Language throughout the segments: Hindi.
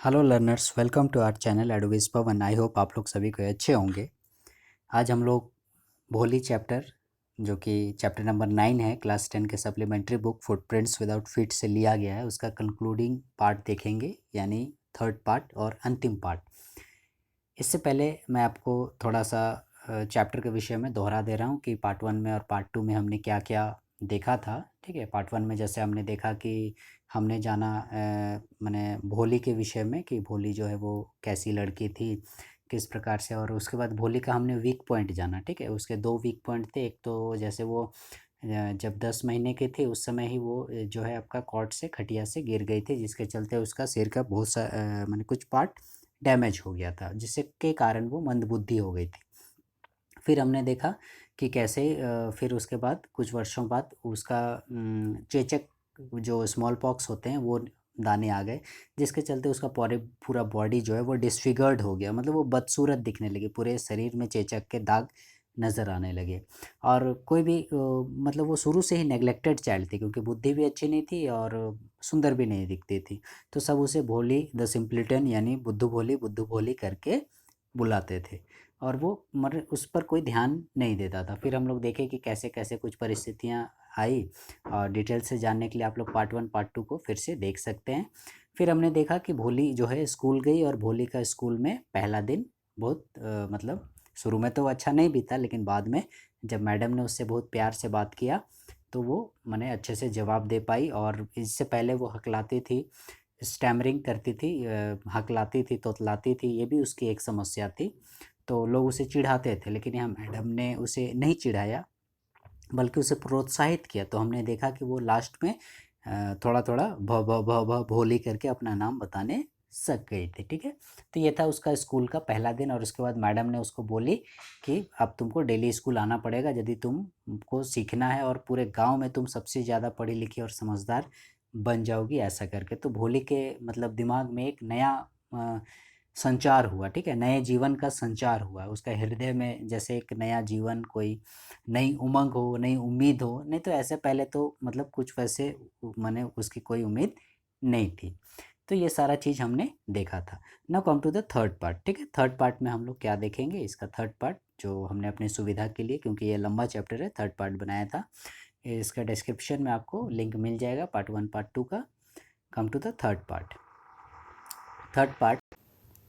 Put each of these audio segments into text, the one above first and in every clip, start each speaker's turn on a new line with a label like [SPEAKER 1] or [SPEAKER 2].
[SPEAKER 1] Hello learners, welcome to our channel एडोविस पवन। आई होप आप लोग सभी को अच्छे होंगे। आज हम लोग भोली चैप्टर जो कि चैप्टर नंबर 9 है, क्लास 10 के supplementary book footprints without feet से लिया गया है, उसका कंक्लूडिंग पार्ट देखेंगे, यानी थर्ड पार्ट और अंतिम पार्ट। इससे पहले मैं आपको थोड़ा सा चैप्टर के विषय में दोहरा दे रहा हूँ कि पार्ट 1 में और पार्ट 2 में हमने क्या क्या देखा था। ठीक है, पार्ट 1 में जैसे हमने देखा कि हमने जाना मैंने भोली के विषय में कि भोली जो है वो कैसी लड़की थी, किस प्रकार से, और उसके बाद भोली का हमने वीक पॉइंट जाना। ठीक है, उसके दो वीक पॉइंट थे। एक तो जैसे वो जब 10 महीने के थे उस समय ही वो जो है आपका कॉर्ड से खटिया से गिर गई थी, जिसके चलते उसका सिर का बहुत सा मैंने कुछ पार्ट डैमेज हो गया था, जिससे के कारण वो मंदबुद्धि हो गई थी। फिर हमने देखा कि कैसे फिर उसके बाद कुछ वर्षों बाद उसका चेचक जो स्मॉल पॉक्स होते हैं वो दाने आ गए, जिसके चलते उसका पूरा बॉडी जो है वो डिसफिगर्ड हो गया, मतलब वो बदसूरत दिखने लगी, पूरे शरीर में चेचक के दाग नज़र आने लगे। और कोई भी मतलब वो शुरू से ही नेग्लेक्टेड चाइल्ड थी, क्योंकि बुद्धि भी अच्छी नहीं थी और सुंदर भी नहीं दिखती थी, तो सब उसे भोली द सिंपलिटन यानी बुद्धू भोली करके बुलाते थे, और वो उस पर कोई ध्यान नहीं देता था। फिर हम लोग देखे कि कैसे कैसे कुछ परिस्थितियाँ आई, और डिटेल से जानने के लिए आप लोग पार्ट 1 पार्ट 2 को फिर से देख सकते हैं। फिर हमने देखा कि भोली जो है स्कूल गई, और भोली का स्कूल में पहला दिन बहुत मतलब शुरू में तो अच्छा नहीं बीता, लेकिन बाद में जब मैडम ने उससे बहुत प्यार से बात किया तो वो मैंने अच्छे से जवाब दे पाई। और इससे पहले वो हकलाती थी, स्टैमरिंग करती थी, हकलाती थी, तोतलाती थी, ये भी उसकी एक समस्या थी। तो लोग उसे चिढ़ाते थे, लेकिन यहाँ मैडम ने उसे नहीं चिढ़ाया बल्कि उसे प्रोत्साहित किया। तो हमने देखा कि वो लास्ट में थोड़ा थोड़ा भ भ भ भ भोली करके अपना नाम बताने सक गई थी। ठीक है, तो ये था उसका स्कूल का पहला दिन। और उसके बाद मैडम ने उसको बोली कि अब तुमको डेली स्कूल आना पड़ेगा यदि तुमको सीखना है, और पूरे गांव में तुम सबसे ज़्यादा पढ़ी लिखी और समझदार बन जाओगी, ऐसा करके। तो भोली के मतलब दिमाग में एक नया संचार हुआ। ठीक है, नए जीवन का संचार हुआ उसका हृदय में, जैसे एक नया जीवन, कोई नई उमंग हो, नई उम्मीद हो। नहीं तो ऐसे पहले तो मतलब कुछ वैसे माने उसकी कोई उम्मीद नहीं थी। तो ये सारा चीज़ हमने देखा था। Now come to the third part. ठीक है, थर्ड पार्ट में हम लोग क्या देखेंगे, इसका थर्ड पार्ट जो हमने अपनी सुविधा के लिए, क्योंकि ये लंबा चैप्टर है, थर्ड पार्ट बनाया था। इसका डिस्क्रिप्शन में आपको लिंक मिल जाएगा पार्ट 1 पार्ट 2 का। Come to the third part.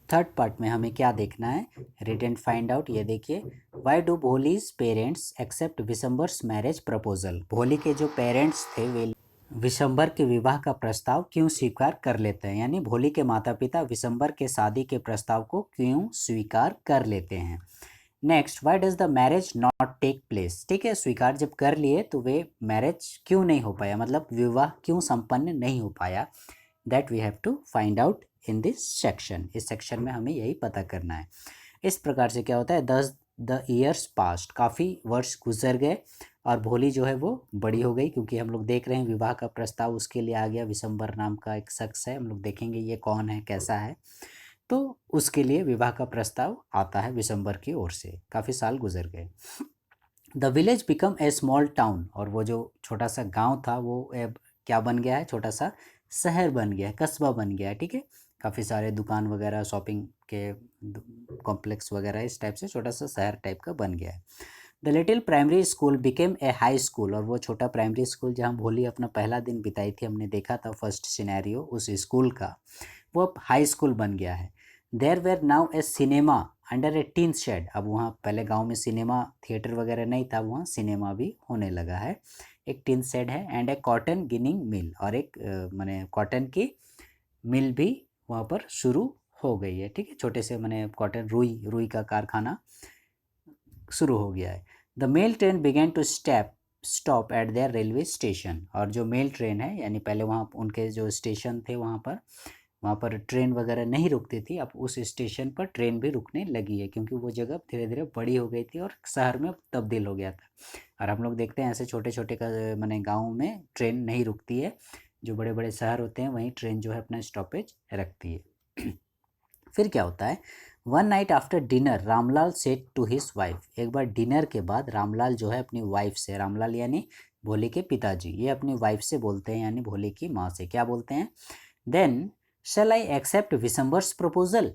[SPEAKER 1] Third part में हमें क्या देखना है, रीड एंड फाइंड आउट। ये देखिए, why do Bholi's parents accept Bishamber's marriage proposal. Bholi के जो पेरेंट्स थे वे विशंबर के विवाह का प्रस्ताव क्यों स्वीकार कर लेते हैं, यानी भोली के माता पिता विशंबर के शादी के प्रस्ताव को क्यों स्वीकार कर लेते हैं। Next, why does the marriage not take place. ठीक है, स्वीकार जब कर लिए तो वे मैरिज क्यों नहीं हो पाया, मतलब विवाह क्यों संपन्न नहीं हो पाया। That we have to find out in this section. इस सेक्शन में हमें यही पता करना है। इस प्रकार से क्या होता है, द ईयर्स पास्ट, काफ़ी वर्ष गुजर गए, और भोली जो है वो बड़ी हो गई, क्योंकि हम लोग देख रहे हैं विवाह का प्रस्ताव उसके लिए आ गया। विशंबर नाम का एक शख्स है, हम लोग देखेंगे ये कौन है, कैसा है। तो उसके लिए विवाह का प्रस्ताव आता है विशंबर की ओर से। काफ़ी साल गुजर गए। The village become a small town, और वो जो छोटा सा गांव था वो अब क्या बन गया है, छोटा सा शहर बन गया है, कस्बा बन गया है। ठीक है, काफ़ी सारे दुकान वगैरह, शॉपिंग के कॉम्प्लेक्स वगैरह, इस टाइप से छोटा सा शहर टाइप का बन गया है। The little primary school became a high school, और वो छोटा प्राइमरी स्कूल जहाँ भोली अपना पहला दिन बिताई थी, हमने देखा था फर्स्ट सिनेरियो उस स्कूल का, वो अब हाई स्कूल बन गया है। There were now a cinema under a tin shed, अब वहाँ पहले गांव में सिनेमा थिएटर वगैरह नहीं था, वहाँ सिनेमा भी होने लगा है। एक टीन शेड है। एंड ए कॉटन गिनिंग मिल, और एक माने कॉटन की मिल भी वहाँ पर शुरू हो गई है। ठीक है, छोटे से माने कॉटन रुई का कारखाना शुरू हो गया है। The mail train began to stop at their railway station, और जो मेल ट्रेन है, यानी पहले वहाँ उनके जो स्टेशन थे वहाँ पर ट्रेन वगैरह नहीं रुकती थी, अब उस स्टेशन पर ट्रेन भी रुकने लगी है, क्योंकि वो जगह धीरे धीरे बड़ी हो गई थी और शहर में तब्दील हो गया था। और हम लोग देखते हैं ऐसे छोटे छोटे का माने गाँव में ट्रेन नहीं रुकती है, जो बड़े बड़े शहर होते हैं वहीं ट्रेन जो है अपना स्टॉपेज रखती है। फिर क्या होता है, one night after dinner Ramlal said to his wife, एक बार डिनर के बाद रामलाल जो है अपनी वाइफ से, रामलाल यानी भोली के पिताजी, ये अपनी वाइफ से बोलते हैं, यानी भोली की माँ से क्या बोलते हैं, then shall I accept Bishamber's proposal,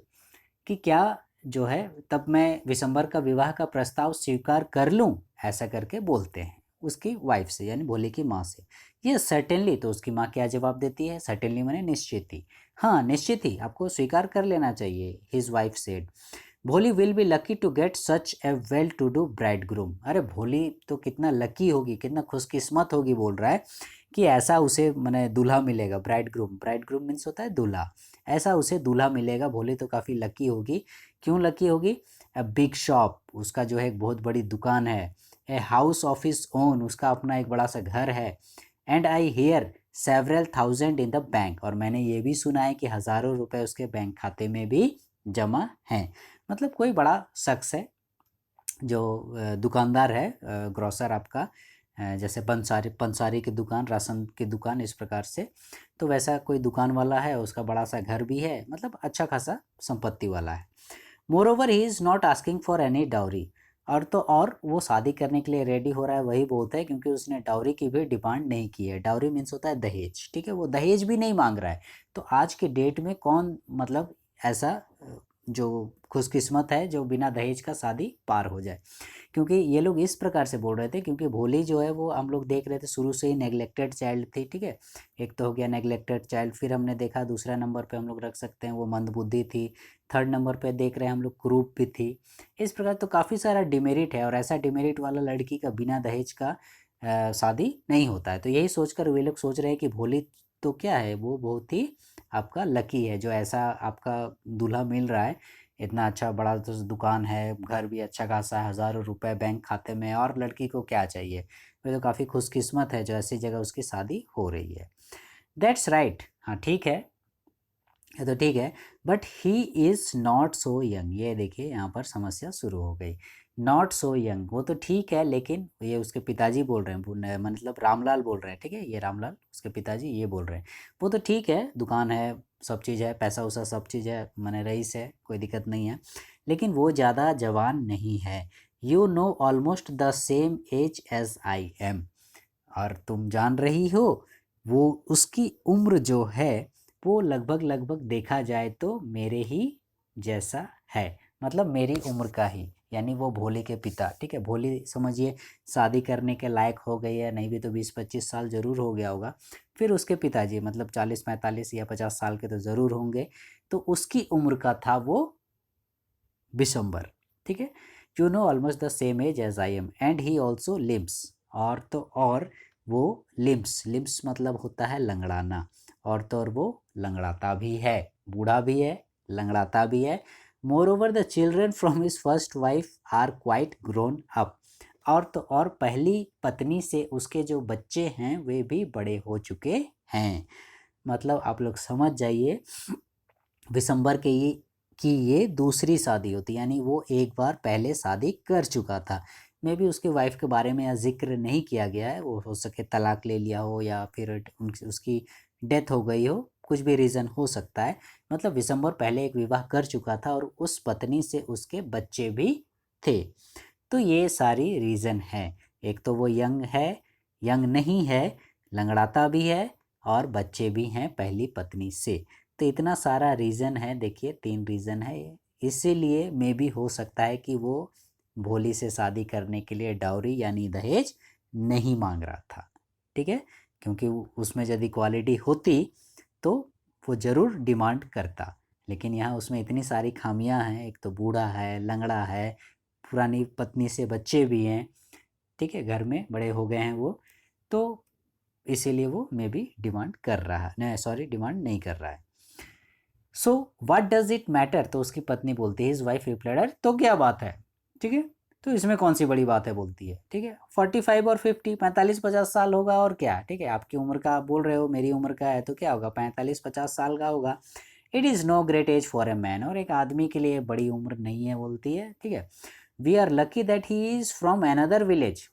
[SPEAKER 1] कि क्या जो है तब मैं विशंबर का विवाह का प्रस्ताव स्वीकार कर लूँ, ऐसा करके बोलते हैं उसकी वाइफ से, यानी भोले की माँ से। ये सर्टेनली, तो उसकी माँ क्या जवाब देती है? सर्टेनली मैंने निश्चित ही, हाँ निश्चित ही आपको स्वीकार कर लेना चाहिए। His wife said Bholi will be lucky to get such a well to do bridegroom. अरे भोली तो कितना लकी होगी, कितना खुशकिस्मत होगी, बोल रहा है कि ऐसा उसे मैंने दूल्हा मिलेगा। ब्राइड ग्रूम मीन्स होता है दूल्हा, ऐसा उसे दूल्हा मिलेगा। भोली तो काफ़ी लकी होगी। क्यों लकी होगी? ए बिग शॉप, उसका जो है एक बहुत बड़ी दुकान है। A house of his own, उसका अपना एक बड़ा सा घर है। And I hear several thousand in the bank, और मैंने ये भी सुना है कि हज़ारों रुपए उसके बैंक खाते में भी जमा हैं। मतलब कोई बड़ा शख्स है जो दुकानदार है, ग्रोसर आपका, जैसे पंसारी की दुकान, राशन की दुकान, इस प्रकार से। तो वैसा कोई दुकान वाला है, उसका बड़ा सा घर भी है, मतलब अच्छा खासा संपत्ति वाला है। More over he is not asking for any dowry, और तो और वो शादी करने के लिए रेडी हो रहा है, वही बहुत है, क्योंकि उसने डाउरी की भी डिमांड नहीं की है। डाउरी मीन्स होता है दहेज, ठीक है, वो दहेज भी नहीं मांग रहा है। तो आज के डेट में कौन मतलब ऐसा जो खुशकिस्मत है जो बिना दहेज का शादी पार हो जाए। क्योंकि ये लोग इस प्रकार से बोल रहे थे, क्योंकि भोली जो है वो हम लोग देख रहे थे शुरू से ही नेग्लेक्टेड चाइल्ड थी, ठीक है। एक तो हो गया नेग्लेक्टेड चाइल्ड, फिर हमने देखा दूसरा नंबर पे हम लोग रख सकते हैं वो मंदबुद्धि थी, थर्ड नंबर पे देख रहे हैं हम लोग क्रूप भी थी। इस प्रकार तो काफ़ी सारा डिमेरिट है, और ऐसा डिमेरिट वाला लड़की का बिना दहेज का शादी नहीं होता है। तो यही सोचकर वे लोग सोच रहे हैं कि भोली तो क्या है, वो बहुत ही आपका लकी है जो ऐसा आपका दूल्हा मिल रहा है। इतना अच्छा बड़ा तो दुकान है, घर भी अच्छा खासा है, हज़ारों रुपए बैंक खाते में, और लड़की को क्या चाहिए? वो तो काफ़ी खुशकिस्मत है जो ऐसी जगह उसकी शादी हो रही है। दैट्स राइट, हाँ ठीक है, ये तो ठीक है। But he is not so young, ये देखिए यहाँ पर समस्या शुरू हो गई। नॉट सो यंग, वो तो ठीक है, लेकिन ये उसके पिताजी बोल रहे हैं, मतलब रामलाल बोल रहे हैं, ठीक है, ये रामलाल उसके पिताजी ये बोल रहे हैं। वो तो ठीक है, दुकान है, सब चीज़ है, पैसा वैसा सब चीज़ है, मैंने रईस है, कोई दिक्कत नहीं है, लेकिन वो ज़्यादा जवान नहीं है। You know almost the same age as I am, और तुम जान रही हो वो उसकी उम्र जो है वो लगभग लगभग देखा जाए तो मेरे ही जैसा है, मतलब मेरी उम्र का ही, यानी वो भोले के पिता, ठीक है। भोली समझिए शादी करने के लायक हो गई है, नहीं भी तो 20-25 साल ज़रूर हो गया होगा। फिर उसके पिताजी मतलब 40-45 या 50 साल के तो ज़रूर होंगे। तो उसकी उम्र का था वो बिशंबर, ठीक है। You know almost the same age as I am and he also limps, और तो और वो लिम्स मतलब होता है लंगड़ाना, और तो और वो लंगड़ाता भी है, बूढ़ा भी है, लंगड़ाता भी है। Moreover the children from his first wife are quite grown up, और तो और पहली पत्नी से उसके जो बच्चे हैं वे भी बड़े हो चुके हैं। मतलब आप लोग समझ जाइए, दिसंबर के ये दूसरी शादी होती, यानी वो एक बार पहले शादी कर चुका था। मे भी उसके वाइफ के बारे में यहाँ जिक्र नहीं किया गया है, वो हो सके तलाक ले लिया हो या फिर उसकी डेथ हो गई हो, कुछ भी रीज़न हो सकता है। मतलब दिसंबर पहले एक विवाह कर चुका था और उस पत्नी से उसके बच्चे भी थे। तो ये सारी रीज़न है, एक तो वो यंग है, यंग नहीं है, लंगड़ाता भी है, और बच्चे भी हैं पहली पत्नी से। तो इतना सारा रीज़न है, देखिए 3 रीज़न है ये। इसीलिए मे भी हो सकता है कि वो भोली से शादी करने के लिए डाउरी यानी दहेज नहीं मांग रहा था, ठीक है। क्योंकि उसमें यदि क्वालिटी होती तो वो ज़रूर डिमांड करता, लेकिन यहाँ उसमें इतनी सारी खामियां हैं, एक तो बूढ़ा है, लंगड़ा है, पुरानी पत्नी से बच्चे भी हैं, ठीक है, घर में बड़े हो गए हैं वो, तो इसीलिए वो मे भी डिमांड कर रहा है, नहीं सॉरी डिमांड नहीं कर रहा है। So what does it matter, तो उसकी पत्नी बोलती है, हिज वाइफ रिप्लाइड, तो क्या बात है, ठीक है, तो इसमें कौन सी बड़ी बात है, बोलती है, ठीक है। 45 और 50, 45-50 साल होगा और क्या, ठीक है, आपकी उम्र का आप बोल रहे हो, मेरी उम्र का है तो क्या होगा, 45-50 साल का होगा। It is no great age for a man, और एक आदमी के लिए बड़ी उम्र नहीं है, बोलती है, ठीक है। We are lucky that he is from another village,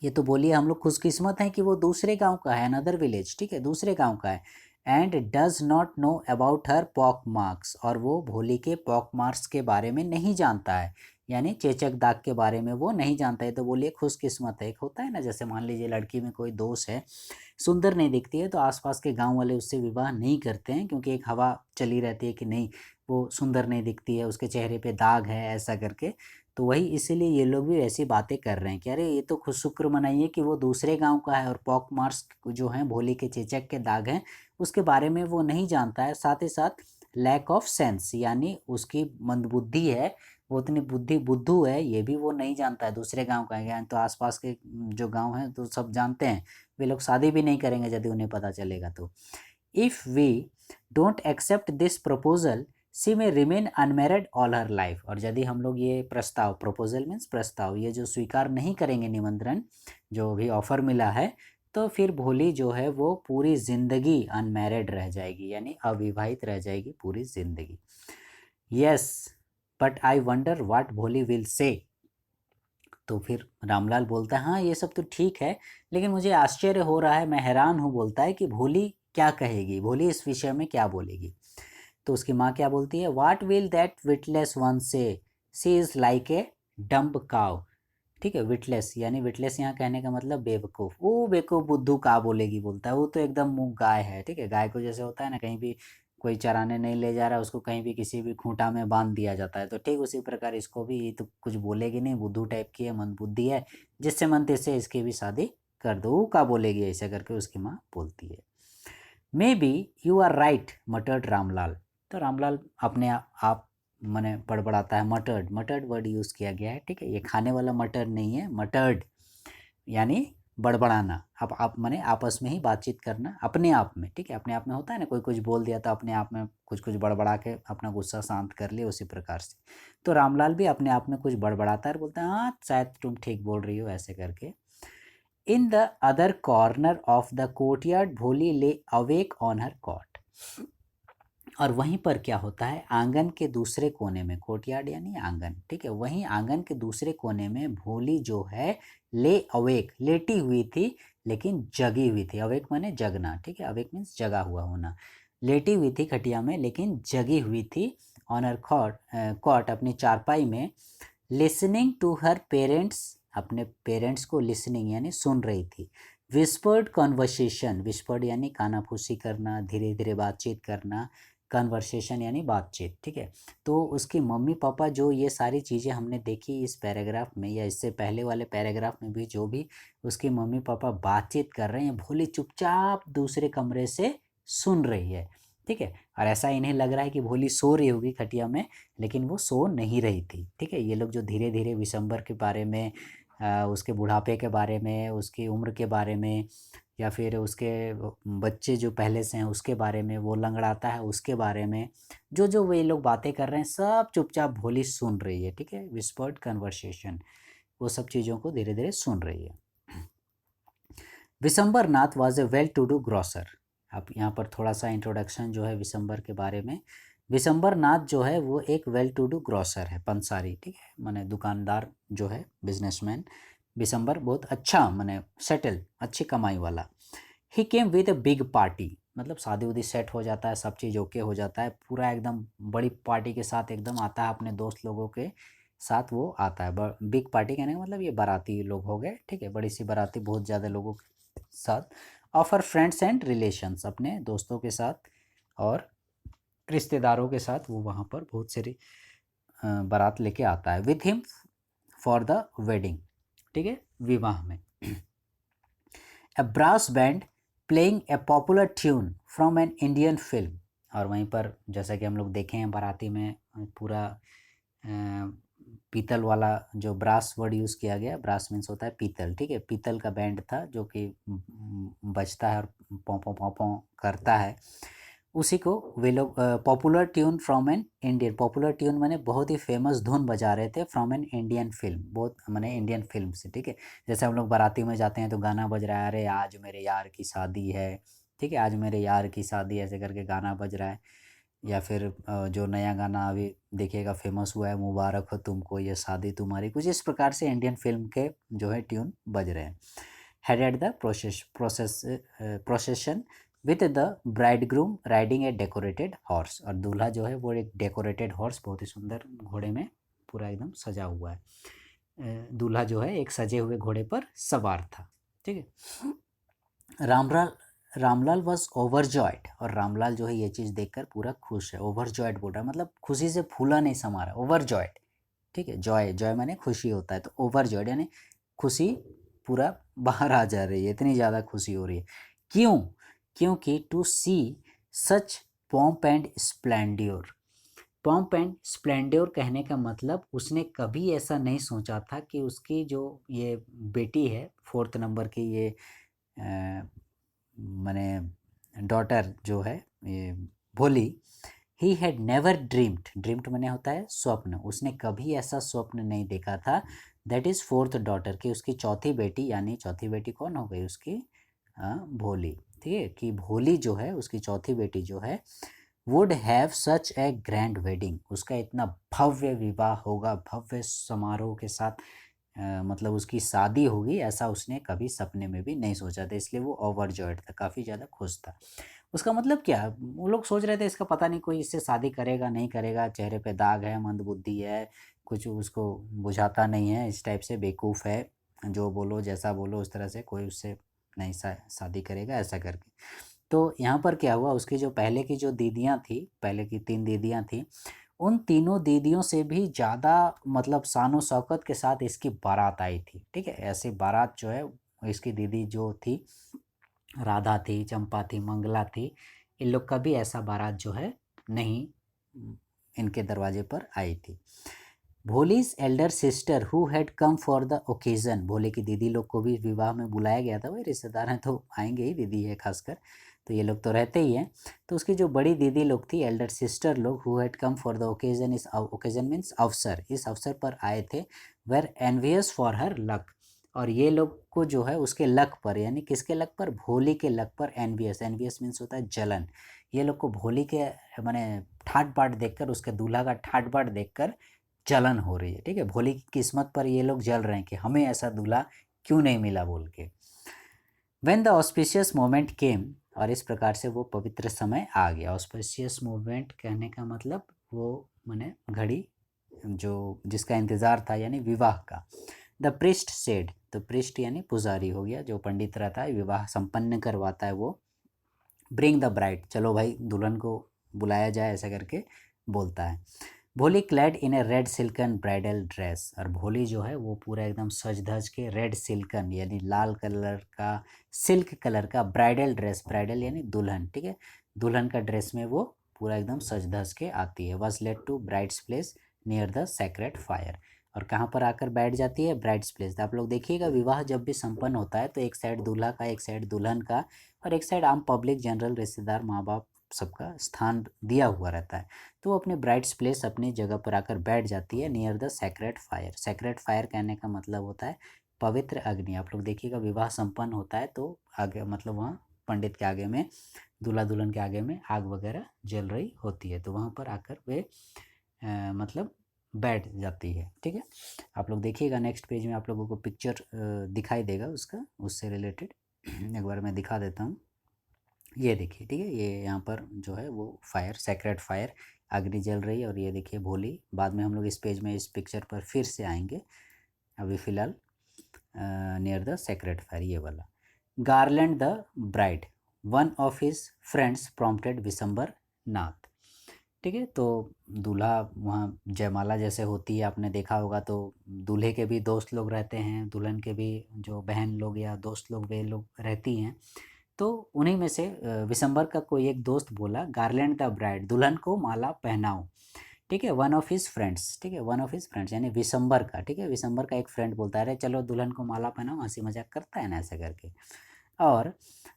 [SPEAKER 1] ये तो बोलिए हम लोग खुशकिस्मत हैं कि वो दूसरे गांव का है, अनदर विलेज, ठीक है, दूसरे गांव का है। And does not know about her pock marks, और वो भोली के पॉक मार्क्स के बारे में नहीं जानता है, यानी चेचक दाग के बारे में वो नहीं जानता है। तो बोलिए खुशकिस्मत है। एक होता है ना, जैसे मान लीजिए लड़की में कोई दोष है, सुंदर नहीं दिखती है, तो आसपास के गांव वाले उससे विवाह नहीं करते हैं, क्योंकि एक हवा चली रहती है कि नहीं वो सुंदर नहीं दिखती है, उसके चेहरे पे दाग है ऐसा करके। तो वही इसीलिए ये लोग भी ऐसी बातें कर रहे हैं कि अरे ये तो खुश शुक्र मनाइए कि वो दूसरे गांव का है और पॉक मार्क्स जो हैं भोली के चेचक के दाग हैं उसके बारे में वो नहीं जानता है। साथ ही साथ लैक ऑफ सेंस, यानी उसकी मंदबुद्धि है, वो उतनी बुद्धू है ये भी वो नहीं जानता है, दूसरे गांव का है। तो आसपास के जो गांव हैं तो सब जानते हैं, वे लोग शादी भी नहीं करेंगे यदि उन्हें पता चलेगा तो। If we don't accept this proposal she may remain unmarried all her life, और यदि हम लोग ये प्रस्ताव, प्रपोजल मीन्स प्रस्ताव, ये जो स्वीकार नहीं करेंगे निमंत्रण जो भी ऑफर मिला है, तो फिर भोली जो है वो पूरी ज़िंदगी अनमेरिड रह जाएगी, यानी अविवाहित रह जाएगी पूरी ज़िंदगी। Yes but I wonder what भोली विल से। तो फिर रामलाल बोलता है हाँ ये सब तो ठीक है, लेकिन मुझे आश्चर्य हो रहा है, मैं हैरान हूँ, बोलता है कि भोली क्या कहेगी, भोली इस विषय में क्या बोलेगी। तो उसकी माँ क्या बोलती है, what will that witless one से, सी इज़ लाइक ए डम्ब काव। ठीक है, विटलेस यानी विटलेस यहाँ कहने का मतलब बेवकूफ़, वो बेवकूफ़ बुद्धू का बोलेगी, बोलता है वो तो एकदम मुँह गाय है। ठीक है, गाय को जैसे होता है ना, कहीं भी कोई चराने नहीं ले जा रहा है उसको कहीं भी किसी भी खूंटा में बांध दिया जाता है, तो ठीक उसी प्रकार इसको भी ये तो कुछ बोलेगी नहीं, बुद्धू टाइप की है, मंदबुद्धि है, जिससे मन तिससे इसकी भी शादी कर दो, वो का बोलेगी ऐसा करके उसकी माँ बोलती है। Maybe you are right muttered Ramlal. तो रामलाल अपने आप मने बड़बड़ाता है, मटर्ड, मटर्ड वर्ड यूज़ किया गया है। ठीक है, ये खाने वाला मटर नहीं है, मटर्ड यानी बड़बड़ाना। अब आप माने आपस में ही बातचीत करना अपने आप में। ठीक है, अपने आप में होता है ना, कोई कुछ बोल दिया तो अपने आप में कुछ कुछ बड़बड़ा के अपना गुस्सा शांत कर लिया, उसी प्रकार से। तो रामलाल भी अपने आप में कुछ बड़बड़ाता है और बोलता है हाँ शायद तुम ठीक बोल रही हो ऐसे करके। In the other corner of the courtyard भोली ले अवेक ऑन हर कॉट। और वहीं पर क्या होता है, आंगन के दूसरे कोने में, कोर्टयार्ड यानी आंगन, ठीक है, वहीं आंगन के दूसरे कोने में भोली जो है ले अवेक, लेटी हुई थी लेकिन जगी हुई थी। अवेक माने जगना। ठीक है, अवेक मीन्स जगा हुआ होना। लेटी हुई थी खटिया में लेकिन जगी हुई थी ऑन हर कॉट, अपनी चारपाई में, लिसनिंग टू हर पेरेंट्स, अपने पेरेंट्स को लिसनिंग यानी सुन रही थी। विस्पर्ड कॉन्वर्सेशन, विस्पर्ड यानी कानाफूसी करना, धीरे धीरे बातचीत करना, कन्वर्सेशन यानी बातचीत। ठीक है, तो उसकी मम्मी पापा जो ये सारी चीज़ें हमने देखी इस पैराग्राफ में या इससे पहले वाले पैराग्राफ में भी, जो भी उसके मम्मी पापा बातचीत कर रहे हैं, भोली चुपचाप दूसरे कमरे से सुन रही है। ठीक है, और ऐसा इन्हें लग रहा है कि भोली सो रही होगी खटिया में, लेकिन वो सो नहीं रही थी। ठीक है, ये लोग जो धीरे धीरे विशंबर के बारे में, उसके बुढ़ापे के बारे में, उसकी उम्र के बारे में, या फिर उसके बच्चे जो पहले से हैं उसके बारे में, वो लंगड़ाता है उसके बारे में, जो जो वे लोग बातें कर रहे हैं सब चुपचाप भोली सुन रही है। ठीक है, विस्पर्ड कन्वर्सेशन, वो सब चीज़ों को धीरे धीरे सुन रही है। Bishamber Nath was a well to do grocer. अब यहाँ पर थोड़ा सा इंट्रोडक्शन जो है विशंबर के बारे में। विशंबर नाथ जो है वो एक वेल टू डू ग्रॉसर है, पंसारी। ठीक है, माने दुकानदार जो है, बिजनेसमैन। विशंबर बहुत अच्छा माने सेटल, अच्छी कमाई वाला। He came with a big party, मतलब शादी उदी सेट हो जाता है, सब चीज़ ओके हो जाता है, पूरा एकदम बड़ी पार्टी के साथ एकदम आता है, अपने दोस्त लोगों के साथ वो आता है। बिग पार्टी कहने का मतलब ये बाराती लोग हो गए। ठीक है, बड़ी सी बाराती, बहुत ज़्यादा लोगों के साथ। ऑफर फ्रेंड्स एंड रिलेशंस, अपने दोस्तों के साथ और रिश्तेदारों के साथ वो वहाँ पर बहुत सारी बारात लेके आता है। With him for the wedding, ठीक है, विवाह में। A brass band playing a popular tune from an Indian film, और वहीं पर जैसा कि हम लोग देखे हैं बाराती में पूरा पीतल वाला जो ब्रास वर्ड यूज़ किया गया, ब्रास मीन्स होता है पीतल। ठीक है, पीतल का बैंड था जो कि बजता है और पों पों पों पों करता है, उसी को वे लोग popular tune from an Indian, popular tune माने बहुत ही फेमस धुन बजा रहे थे, फ्रॉम एन इंडियन फिल्म, बहुत माने इंडियन फिल्म से। ठीक है, जैसे हम लोग बाराती में जाते हैं तो गाना बज रहा है, अरे आज मेरे यार की शादी है, ठीक है, आज मेरे यार की शादी, ऐसे करके गाना बज रहा है। या फिर जो नया गाना अभी देखिएगा फेमस हुआ है, मुबारक हो तुमको ये शादी तुम्हारी, कुछ इस प्रकार से इंडियन फिल्म के जो है ट्यून बज रहे हैं। Headed the procession with the bridegroom riding a decorated horse, और दूल्हा जो है वो एक डेकोरेटेड हॉर्स, बहुत ही सुंदर घोड़े में पूरा एकदम सजा हुआ है। दूल्हा जो है एक सजे हुए घोड़े पर सवार था। ठीक है। रामलाल वॉज ओवरजॉयड, और रामलाल जो है ये चीज़ देखकर पूरा खुश है। ओवरजॉयड बोल रहा है मतलब खुशी से फूला नहीं समा रहा, ओवरजॉयड। ठीक है, जॉय जॉय माने खुशी होता है, तो ओवरजॉयड यानी खुशी पूरा बाहर आ जा रही है, इतनी ज़्यादा खुशी हो रही है। क्यों? क्योंकि to see such pomp and splendour. Pomp and splendour कहने का मतलब उसने कभी ऐसा नहीं सोचा था कि उसकी जो ये बेटी है 4th नंबर की, ये माने डॉटर जो है ये भोली, ही हैड नेवर ड्रीम्ड माने होता है स्वप्न, उसने कभी ऐसा स्वप्न नहीं देखा था, दैट इज़ 4th डॉटर की, उसकी चौथी बेटी, यानी चौथी बेटी कौन हो गई उसकी, भोली। ठीक है, कि भोली जो है उसकी चौथी बेटी जो है would have such A grand wedding, उसका इतना भव्य विवाह होगा, भव्य समारोह के साथ मतलब उसकी शादी होगी, ऐसा उसने कभी सपने में भी नहीं सोचा था, इसलिए वो ओवरजॉयड था, काफ़ी ज़्यादा खुश था। उसका मतलब क्या, वो लोग सोच रहे थे इसका पता नहीं कोई इससे शादी करेगा नहीं करेगा, चेहरे पे दाग है, मंदबुद्धि है, कुछ उसको बुझाता नहीं है, इस टाइप से बेवकूफ़ है, जो बोलो जैसा बोलो उस तरह से कोई उससे नहीं शादी करेगा ऐसा करके। तो यहाँ पर क्या हुआ, उसकी जो पहले की जो दीदियाँ थी, पहले की 3 दीदियाँ थी, उन तीनों दीदियों से भी ज़्यादा मतलब शान व शौकत के साथ इसकी बारात आई थी। ठीक है, ऐसी बारात जो है इसकी दीदी जो थी, राधा थी, चंपा थी, मंगला थी, इन लोग का भी ऐसा बारात जो है नहीं इनके दरवाजे पर आई थी। Bholi's elder sister who had come for the occasion, Bhole की दीदी लोग को भी विवाह में बुलाया गया था, भाई रिश्तेदार हैं तो आएंगे ही, दीदी है खासकर, तो ये लोग तो रहते ही हैं। तो उसकी जो बड़ी दीदी लोग थी, एल्डर सिस्टर लोग, who had come for the occasion, इस ओकेज़न मीन्स अवसर, इस अवसर पर आए थे, were envious for her luck, और ये लोग को जो है उसके लक पर, यानी किसके लक पर, भोली के लक पर एनवियस, एनवियस मीन्स होता है जलन, ये लोग को भोली के माने ठाट बाट देखकर, उसके दूल्हा का ठाट बाट देखकर जलन हो रही है। ठीक है, भोली की किस्मत पर ये लोग जल रहे हैं कि हमें ऐसा दूल्हा क्यों नहीं मिला बोल के। व्हेन द ऑस्पिशियस मोमेंट केम, और इस प्रकार से वो पवित्र समय आ गया। ऑस्पिशियस मोमेंट कहने का मतलब वो माने घड़ी जो जिसका इंतज़ार था, यानी विवाह का। द प्रिस्ट सेड, तो प्रिस्ट यानी पुजारी हो गया, जो पंडित रहता है विवाह संपन्न करवाता है वो, ब्रिंग द ब्राइड, चलो भाई दुल्हन को बुलाया जाए, ऐसा करके बोलता है। भोली क्लैड इन ए रेड सिल्कन ब्राइडल ड्रेस, और भोली जो है वो पूरा एकदम सज धज के रेड सिल्कन यानी लाल कलर का, सिल्क कलर का ब्राइडल ड्रेस, ब्राइडल यानी दुल्हन, ठीक है, दुल्हन का ड्रेस में वो पूरा एकदम सज धज के आती है। Was led to bride's place near the sacred fire, और कहाँ पर आकर बैठ जाती है, ब्राइड्स प्लेस। आप लोग देखिएगा विवाह जब भी संपन्न होता है तो एक साइड दूल्हा का, एक साइड दुल्हन का, और एक साइड आम पब्लिक जनरल रिश्तेदार माँ बाप सबका स्थान दिया हुआ रहता है। तो वो अपने ब्राइड्स प्लेस अपनी जगह पर आकर बैठ जाती है near the sacred fire. Sacred fire कहने का मतलब होता है पवित्र अग्नि। आप लोग देखिएगा विवाह संपन्न होता है तो आगे मतलब वहाँ पंडित के आगे में, दूल्हा दुल्हन के आगे में आग वगैरह जल रही होती है, तो वहाँ पर आकर वे मतलब बैठ जाती है। ठीक है, आप लोग देखिएगा नेक्स्ट पेज में आप लोगों को पिक्चर दिखाई देगा उसका, उससे रिलेटेड एक बार मैं दिखा देता हूँ। ये देखिए, ठीक है, ये यहाँ पर जो है वो फायर, सेक्रेट फायर, अग्नि जल रही है, और ये देखिए भोली। बाद में हम लोग इस पेज में इस पिक्चर पर फिर से आएंगे, अभी फ़िलहाल नियर द सेक्रेट फायर ये वाला। Garland the bride, one of his friends prompted Bishamber Nath. ठीक है, तो दूल्हा वहाँ जयमाला जैसे होती है, आपने देखा होगा, तो दूल्हे के भी दोस्त लोग रहते हैं, दुल्हन के भी जो बहन लोग या दोस्त लोग वे लोग रहती हैं, तो उन्हीं में से विशंबर का कोई एक दोस्त बोला, गार्लैंड द ब्राइड, दुल्हन को माला पहनाओ। ठीक है, वन ऑफ हिज फ्रेंड्स, ठीक है, वन ऑफ हिज फ्रेंड्स यानी विशंबर का, ठीक है, विशंबर का एक फ्रेंड बोलता है, अरे चलो दुल्हन को माला पहनाओ, हंसी मजाक करता है ना ऐसा करके। और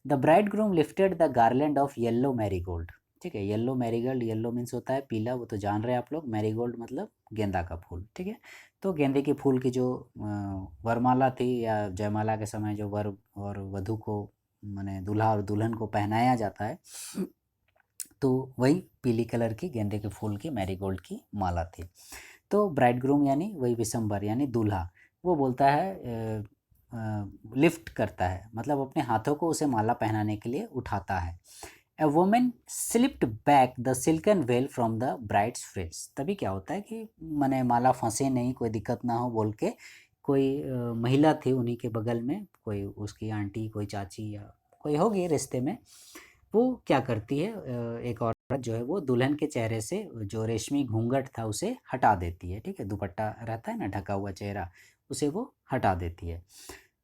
[SPEAKER 1] the bride groom lifted the garland of yellow marigold. ठीक है, येल्लो मैरीगोल्ड, येल्लो मीन्स होता है पीला, वो तो जान रहे हैं आप लोग, मैरीगोल्ड मतलब गेंदा का फूल। ठीक है, तो गेंदे के फूल की जो वरमाला थी या जयमाला के समय जो वर और वधू को माने दूल्हा और दुल्हन को पहनाया जाता है, तो वही पीली कलर की गेंदे के फूल की मैरीगोल्ड की माला थी। तो ब्राइड ग्रूम यानी वही विशंबर यानी दूल्हा, वो बोलता है लिफ्ट करता है, मतलब अपने हाथों को उसे माला पहनाने के लिए उठाता है। A women slipped back the silken veil from the bride's face. तभी क्या होता है कि मैंने माला फंसे नहीं, कोई दिक्कत ना हो बोल के कोई महिला थी उन्हीं के बगल में, कोई उसकी आंटी, कोई चाची या कोई होगी रिश्ते में, वो क्या करती है, एक औरत जो है वो दुल्हन के चेहरे से जो रेशमी घूंघट था उसे हटा देती है। ठीक है, दुपट्टा रहता है ना ढका हुआ चेहरा, उसे वो हटा देती है।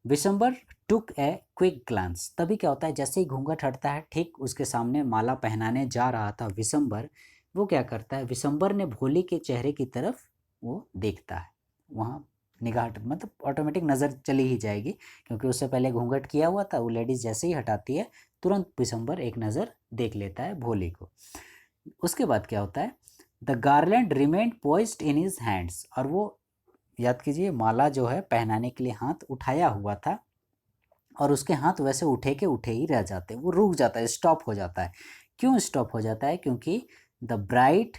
[SPEAKER 1] विशंबर टुक ए क्विक ग्लांस। तभी क्या होता है, जैसे ही घूंघट हटता है, ठीक उसके सामने माला पहनाने जा रहा था विशंबर, वो क्या करता है, विशंबर ने भोली के चेहरे की तरफ वो देखता है। वहाँ निगाह मतलब ऑटोमेटिक नज़र चली ही जाएगी, क्योंकि उससे पहले घूंघट किया हुआ था। वो लेडीज़ जैसे ही हटाती है, तुरंत विशंबर एक नज़र देख लेता है भोली को। उसके बाद क्या होता है, the garland remained poised in his hands. और वो याद कीजिए, माला जो है पहनाने के लिए हाथ उठाया हुआ था, और उसके हाथ वैसे उठे के उठे ही रह जाते हैं, वो रुक जाता है, स्टॉप हो जाता है। क्यों स्टॉप हो जाता है? क्योंकि the bride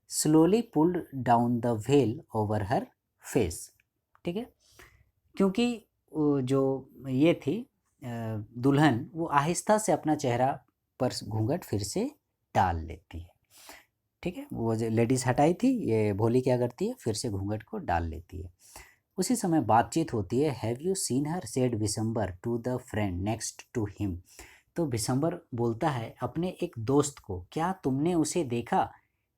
[SPEAKER 1] slowly pulled down the well over her face. ठीक है, क्योंकि जो ये थी दुल्हन, वो आहिस्ता से अपना चेहरा पर घूंघट फिर से डाल लेती है। ठीक है, वो जो लेडीज़ हटाई थी, ये भोली क्या करती है, फिर से घूंघट को डाल लेती है। उसी समय बातचीत होती है। Have you seen her said Vishambar to the friend next to him. तो विशंबर बोलता है अपने एक दोस्त को, क्या तुमने उसे देखा?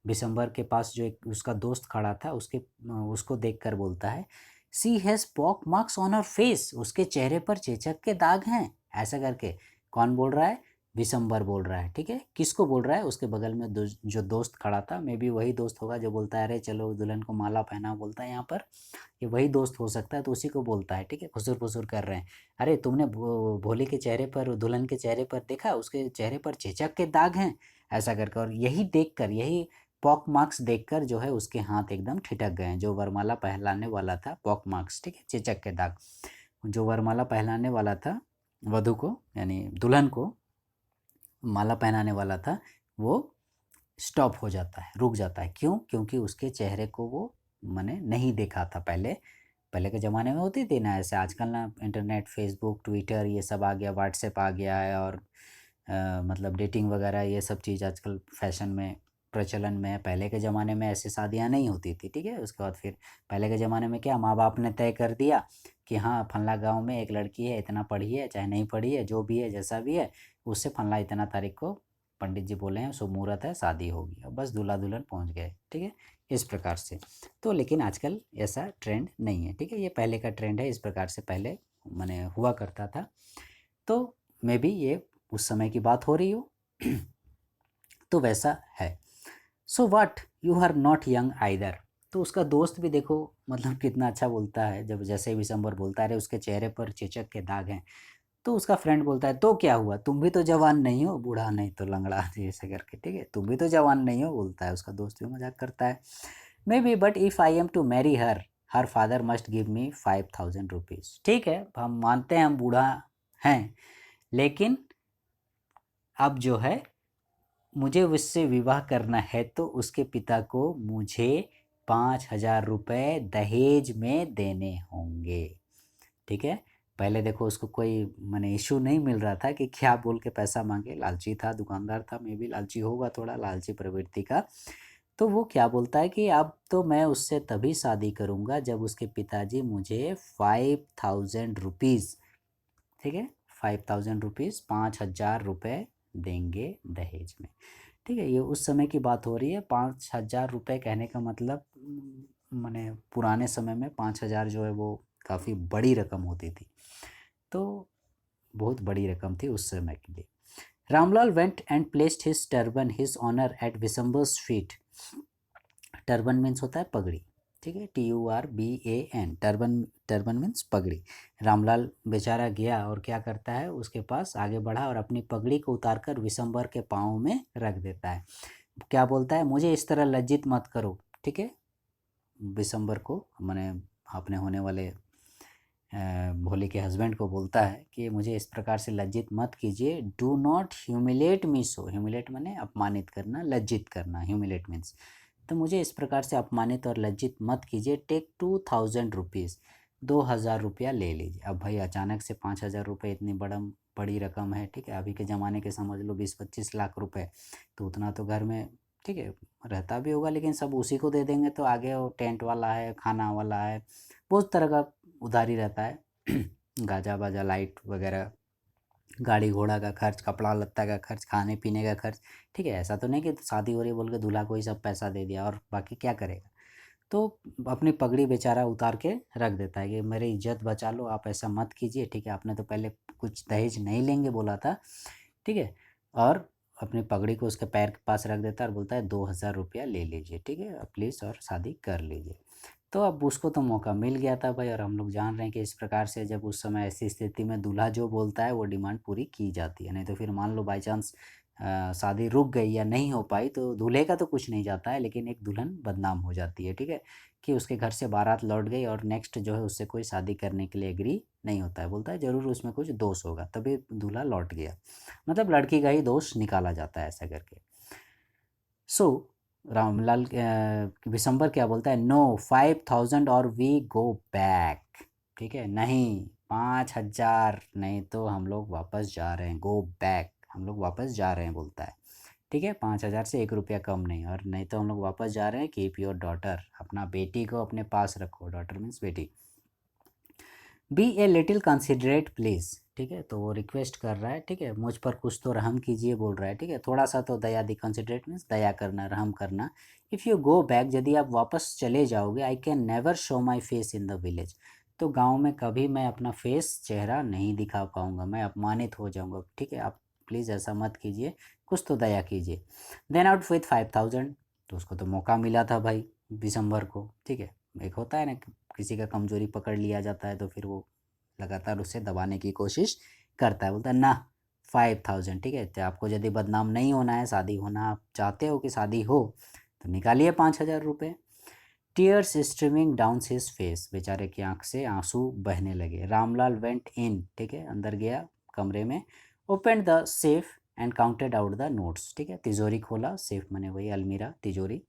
[SPEAKER 1] विशंबर के पास जो एक उसका दोस्त खड़ा था, उसको देखकर बोलता है, she has pock marks on her face. उसके चेहरे पर चेचक के दाग हैं। ऐसा करके कौन बोल रहा है? विशंबर बोल रहा है। ठीक है, किसको बोल रहा है? उसके बगल में जो दोस्त खड़ा था, मे बी वही दोस्त होगा जो बोलता है अरे चलो दुल्हन को माला पहना, बोलता है यहाँ पर, ये वही दोस्त हो सकता है, तो उसी को बोलता है। ठीक है, खुसुर फुसुर कर रहे हैं, अरे तुमने भोले के चेहरे पर, दुल्हन के चेहरे पर देखा, उसके चेहरे पर चेचक के दाग हैं, ऐसा करके। और यही देखकर, यही पॉक मार्क्स देखकर जो है उसके हाथ एकदम ठिठक गए हैं। जो वरमाला पहलाने वाला था, पॉक मार्क्स, ठीक है, चेचक के दाग, जो वरमाला पहलाने वाला था वधु को, यानी दुल्हन को माला पहनाने वाला था, वो स्टॉप हो जाता है, रुक जाता है। क्यों? क्योंकि उसके चेहरे को वो मैंने नहीं देखा था पहले। पहले के ज़माने में होती थी ना ऐसे, आजकल ना इंटरनेट, फेसबुक, ट्विटर ये सब आ गया, व्हाट्सएप आ गया है, और मतलब डेटिंग वगैरह ये सब चीज़ आजकल फैशन में, प्रचलन में है। पहले के ज़माने में ऐसी शादियाँ नहीं होती थी। ठीक है, उसके बाद फिर पहले के ज़माने में क्या, माँ बाप ने तय कर दिया कि हाँ फला गांव में एक लड़की है, इतना पढ़ी है चाहे नहीं पढ़ी है, जो भी है जैसा भी है, उससे फला इतना तारीख को पंडित जी बोले हैं, शुभ मुहूर्त है, शादी होगी, और बस दूल्हा दुल्हन पहुंच गए। ठीक है, इस प्रकार से। तो लेकिन आजकल ऐसा ट्रेंड नहीं है। ठीक है, ये पहले का ट्रेंड है, इस प्रकार से पहले मैंने हुआ करता था। तो मे बी ये उस समय की बात हो रही हो। तो वैसा है। So what, you are not young either. तो उसका दोस्त भी देखो मतलब कितना अच्छा बोलता है, जब जैसे विशंबर बोलता है अरे उसके चेहरे पर चेचक के दाग हैं, तो उसका फ्रेंड बोलता है तो क्या हुआ, तुम भी तो जवान नहीं हो, बूढ़ा नहीं तो लंगड़ा, ऐसे करके। ठीक है, तुम भी तो जवान नहीं हो, बोलता है उसका दोस्त, भी मजाक करता है। Maybe but if I am to marry her, her father must give me 5,000 rupees. ठीक है, हम मानते हैं हम बूढ़ा हैं, लेकिन अब जो है मुझे उससे विवाह करना है, तो उसके पिता को मुझे 5,000 रुपये दहेज में देने होंगे। ठीक है, पहले देखो उसको कोई मैंने इशू नहीं मिल रहा था कि क्या बोल के पैसा मांगे, लालची था, दुकानदार था, मे भी लालची होगा, थोड़ा लालची प्रवृत्ति का। तो वो क्या बोलता है कि अब तो मैं उससे तभी शादी करूँगा जब उसके पिताजी मुझे 5,000 रुपीज़, ठीक है, 5,000 रुपीज़, 5,000 रुपये देंगे दहेज में। ठीक है, ये उस समय की बात हो रही है। 5,000 रुपये कहने का मतलब माने पुराने समय में 5,000 जो है वो काफ़ी बड़ी रकम होती थी, तो बहुत बड़ी रकम थी उस समय के लिए। Ramlal went and placed his turban his honour at Bishamber's feet. Turban means होता है पगड़ी। ठीक है, TURBAN, टर्बन, टर्बन मीन्स पगड़ी। रामलाल बेचारा गया और क्या करता है, उसके पास आगे बढ़ा और अपनी पगड़ी को उतारकर विशंबर के पाँव में रख देता है। क्या बोलता है, मुझे इस तरह लज्जित मत करो। ठीक है, विशंबर को, मैंने अपने होने वाले भोले के हस्बैंड को बोलता है कि मुझे इस प्रकार से लज्जित मत कीजिए। Do not humiliate me so. Humiliate माने अपमानित करना, लज्जित करना, ह्यूमिलेट मीन्स। तो मुझे इस प्रकार से अपमानित और लज्जित मत कीजिए। टेक 2,000 रुपीज़, 2,000 रुपया ले लीजिए। अब भाई अचानक से 5,000 रुपये इतनी बड़ी रकम है, ठीक है, अभी के ज़माने के समझ लो 20-25 लाख रुपए, तो उतना तो घर में, ठीक है, रहता भी होगा, लेकिन सब उसी को दे देंगे तो आगे वो टेंट वाला है, खाना वाला है, बहुत तरह का उधारी रहता है गाजा बाजा, लाइट वगैरह, गाड़ी घोड़ा का खर्च, कपड़ा लत्ता का खर्च, खाने पीने का खर्च, ठीक है। ऐसा तो नहीं कि शादी हो रही है बोल के दूल्हा को ही सब पैसा दे दिया और बाकी क्या करेगा। तो अपनी पगड़ी बेचारा उतार के रख देता है कि मेरी इज्जत बचा लो, आप ऐसा मत कीजिए, ठीक है, आपने तो पहले कुछ दहेज नहीं लेंगे बोला था, ठीक है, और अपनी पगड़ी को उसके पैर के पास रख देता है और बोलता है 2,000 रुपया ले लीजिए, ठीक है, अब प्लीज़ और शादी कर लीजिए। तो अब उसको तो मौका मिल गया था भाई, और हम लोग जान रहे हैं कि इस प्रकार से जब उस समय ऐसी स्थिति में दूल्हा जो बोलता है वो डिमांड पूरी की जाती है। नहीं तो फिर मान लो बाई चांस शादी रुक गई या नहीं हो पाई तो दूल्हे का तो कुछ नहीं जाता है, लेकिन एक दुल्हन बदनाम हो जाती है, ठीक है, कि उसके घर से बारात लौट गई और नेक्स्ट जो है उससे कोई शादी करने के लिए एग्री नहीं होता है, बोलता है ज़रूर उसमें कुछ दोष होगा तभी दूल्हा लौट गया, मतलब लड़की का ही दोष निकाला जाता है ऐसा करके। सो रामलाल विशंबर क्या बोलता है, नो 5,000 और वी गो बैक, ठीक है, नहीं 5,000 नहीं तो हम लोग वापस जा रहे हैं, गो बैक हम लोग वापस जा रहे हैं बोलता है, ठीक है, 5,000 से 1 रुपया कम नहीं, और नहीं तो हम लोग वापस जा रहे हैं, कीप योर डॉटर, अपना बेटी को अपने पास रखो, डॉटर मीन्स बेटी, be a little considerate please, ठीक है, तो वो रिक्वेस्ट कर रहा है, ठीक है, मुझ पर कुछ तो रहम कीजिए बोल रहा है, ठीक है, थोड़ा सा तो दया दी, कंसिडरेट मीन्स दया करना, रहम करना। इफ़ यू गो बैक, यदि आप वापस चले जाओगे, I can never show my face in the village, तो गांव में कभी मैं अपना फेस चेहरा नहीं दिखा पाऊंगा, मैं अपमानित हो जाऊंगा, ठीक है, आप प्लीज़ ऐसा मत कीजिए, कुछ तो दया कीजिए। देन आउट विथ 5,000, तो उसको तो मौका मिला था भाई दिसंबर को, ठीक है, एक होता है ना किसी का कमजोरी पकड़ लिया जाता है तो फिर वो लगातार उसे दबाने की कोशिश करता है, बोलता है ना 5,000, ठीक है, तो आपको यदि बदनाम नहीं होना है, शादी होना आप चाहते हो कि शादी हो, तो निकालिए 5,000 रुपये। Tears streaming down his face, बेचारे की आंख से आंसू बहने लगे। रामलाल वेंट इन, ठीक है, अंदर गया कमरे में, open the safe and counted out the notes, ठीक है, तिजोरी खोला, सेफ मने वही अलमीरा तिजोरी,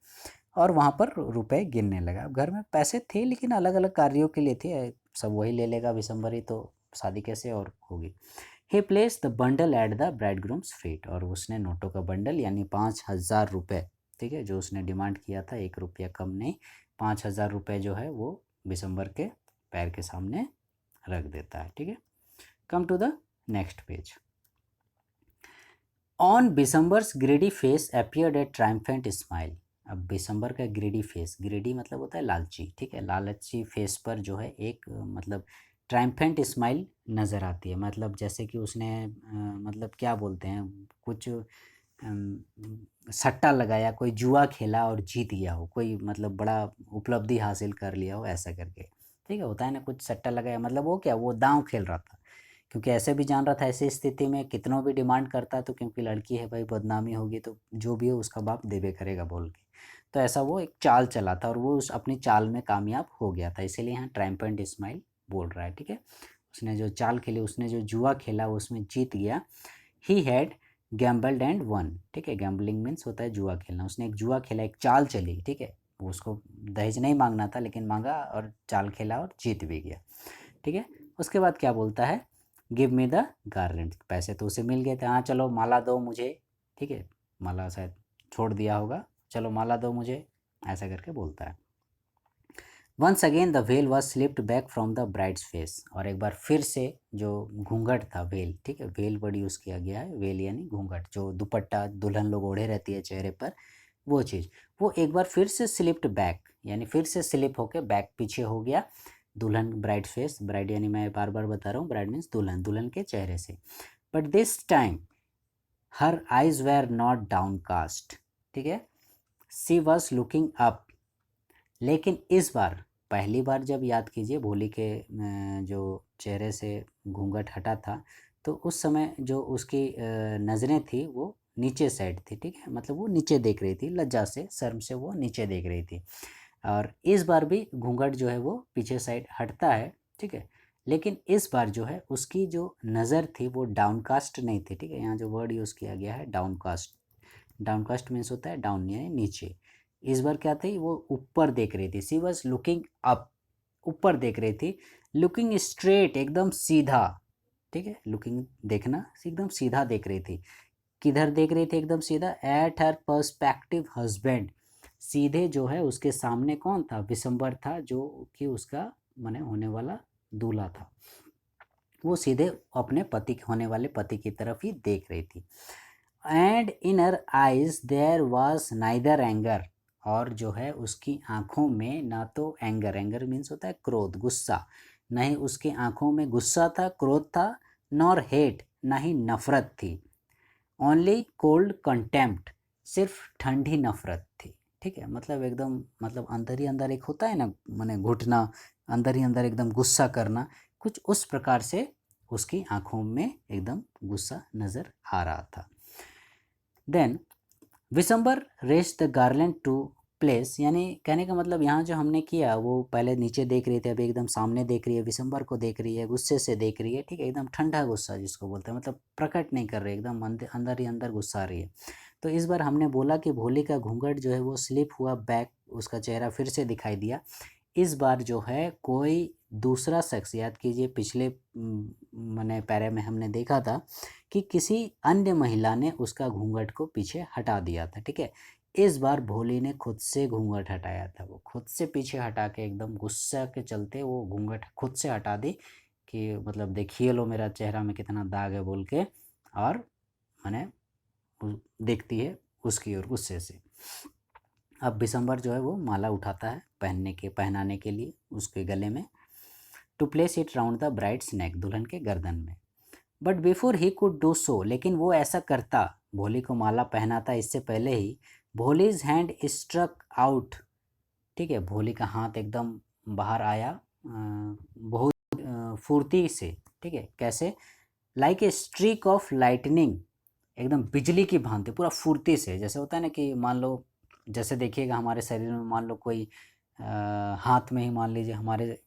[SPEAKER 1] और वहाँ पर रुपए गिनने लगा। अब घर में पैसे थे लेकिन अलग अलग कार्यों के लिए थे, सब वही ले लेगा विशंबरी तो शादी कैसे और होगी। He place the bundle at the bridegroom's feet, और उसने नोटों का बंडल यानी 5,000 रुपये, ठीक है, जो उसने डिमांड किया था 1 रुपया कम नहीं, 5,000 रुपये जो है वो विशंबर के पैर के सामने रख देता है, ठीक है। Come to the next page. On Bishamber's greedy face appeared a triumphant smile, अब बिसम्बर का ग्रेडी फेस, ग्रेडी मतलब होता है लालची, ठीक है, लालची फेस पर जो है एक मतलब ट्रायम्फेंट स्माइल नज़र आती है, मतलब जैसे कि उसने मतलब क्या बोलते हैं, कुछ सट्टा लगाया, कोई जुआ खेला और जीत गया हो, कोई मतलब बड़ा उपलब्धि हासिल कर लिया हो ऐसा करके, ठीक है, होता है ना कुछ सट्टा लगाया, मतलब वो क्या, वो दांव खेल रहा था, क्योंकि ऐसे भी जान रहा था ऐसी स्थिति में कितनों भी डिमांड करता है तो क्योंकि लड़की है भाई, बदनामी होगी तो जो भी हो उसका बाप देबे करेगा बोल के, तो ऐसा वो एक चाल चला था और वो उस अपनी चाल में कामयाब हो गया था, इसीलिए यहाँ ट्रायम्फेंट स्माइल बोल रहा है, ठीक है, उसने जो चाल खेली, उसने जो जुआ खेला उसमें जीत गया। He had gambled and one, ठीक है, गैम्बलिंग मीन्स होता है जुआ खेलना, उसने एक जुआ खेला, एक चाल चली, ठीक है, वो उसको दहेज नहीं मांगना था लेकिन मांगा और चाल खेला और जीत भी गया, ठीक है। उसके बाद क्या बोलता है, गिव मी द गारलेंड, पैसे तो उसे मिल गए थे, हाँ चलो माला दो मुझे, ठीक है, माला शायद छोड़ दिया होगा, चलो माला दो मुझे, ऐसा करके बोलता है। Once again the veil was slipped back from the bride's face, और एक बार फिर से जो घूंघट था, वेल, ठीक है, वेल वर्ड यूज़ किया गया है, वेल यानी घूंघट, जो दुपट्टा दुल्हन लोग ओढ़े रहती है चेहरे पर, वो चीज़, वो एक बार फिर से स्लिप्ड बैक, यानी फिर से स्लिप होके बैक पीछे हो गया, दुल्हन ब्राइड फेस, ब्राइड यानी मैं बार बार बता रहा हूँ, ब्राइड मीन्स दुल्हन, दुल्हन के चेहरे से, but this time her eyes were not downcast, ठीक है, सी वॉज लुकिंग अप, लेकिन इस बार, पहली बार जब याद कीजिए भोली के जो चेहरे से घूंघट हटा था तो उस समय जो उसकी नज़रें थी वो नीचे साइड थी, ठीक है, मतलब वो नीचे देख रही थी, लज्जा से शर्म से वो नीचे देख रही थी, और इस बार भी घूंघट जो है वो पीछे साइड हटता है, ठीक है, लेकिन इस बार जो है उसकी जो नज़र थी वो डाउनकास्ट नहीं थी, ठीक है, यहाँ जो वर्ड यूज़ किया गया है डाउनकास्ट, डाउनकास्ट मीन्स होता है डाउन यानी नीचे, इस बार क्या थी, वो ऊपर देख रही थी, सी वॉज लुकिंग अप, ऊपर देख रही थी, लुकिंग स्ट्रेट एकदम सीधा, ठीक है, लुकिंग देखना एकदम सीधा देख रही थी। किधर देख रही थी एकदम सीधा? एट हर पर्सपेक्टिव हस्बैंड, सीधे जो है उसके सामने कौन था? विशंबर था, जो कि उसका माने होने वाला दूल्हा था। वो सीधे अपने पति होने वाले पति की तरफ ही देख रही थी। And in her eyes there was neither anger, और जो है उसकी आंखों में ना तो एंगर, एंगर मीन्स होता है क्रोध, गुस्सा, ना ही उसकी आंखों में गुस्सा था, क्रोध था, नॉर हेट, ना ही नफरत थी। ओनली कोल्ड कंटेम्प्ट, सिर्फ ठंडी नफरत थी। ठीक है, मतलब एकदम, मतलब अंदर ही अंदर एक होता है ना, माने घुटना, अंदर ही अंदर एकदम गुस्सा करना, कुछ उस प्रकार से उसकी आंखों में एकदम गुस्सा नज़र आ रहा था। Then Vishambar rest the garland to place, यानी कहने का मतलब यहाँ जो हमने किया, वो पहले नीचे देख रही थी, अभी एकदम सामने देख रही है, विशंबर को देख रही है, गुस्से से देख रही है, ठीक है, एकदम ठंडा गुस्सा जिसको बोलते हैं, मतलब प्रकट नहीं कर रही, एकदम अंदर ही अंदर गुस्सा आ रही है। तो इस बार हमने बोला कि भोली का घूंघट जो है वो स्लिप हुआ बैक, उसका चेहरा फिर से दिखाई दिया। इस बार जो है कोई दूसरा शख्स, याद कीजिए पिछले मैंने पैरे में हमने देखा था कि किसी अन्य महिला ने उसका घूंघट को पीछे हटा दिया था। ठीक है, इस बार भोली ने खुद से घूंघट हटाया था, वो खुद से पीछे हटा के एकदम गुस्सा के चलते वो घूंघट खुद से हटा दी कि मतलब देखिए लो मेरा चेहरा में कितना दाग है बोल के, और मैंने देखती है उसकी ओर गुस्से से। अब विशंबर जो है वो माला उठाता है पहनाने के लिए उसके गले में, to place it round the bride's neck, दुल्हन के गर्दन में। But before he could do so, लेकिन वो ऐसा करता, भोली को माला पहनाता इससे पहले ही, भोलीज हैंड स्ट्रक आउट, ठीक है, भोली का हाथ एकदम बाहर आया बहुत फुर्ती से, ठीक है, कैसे? Like a streak of lightning, एकदम बिजली की भांति पूरा फुर्ती से, जैसे होता है ना कि मान लो, जैसे देखिएगा हमारे शरीर में मान लो कोई हाथ में ही मान लीजिए हमारे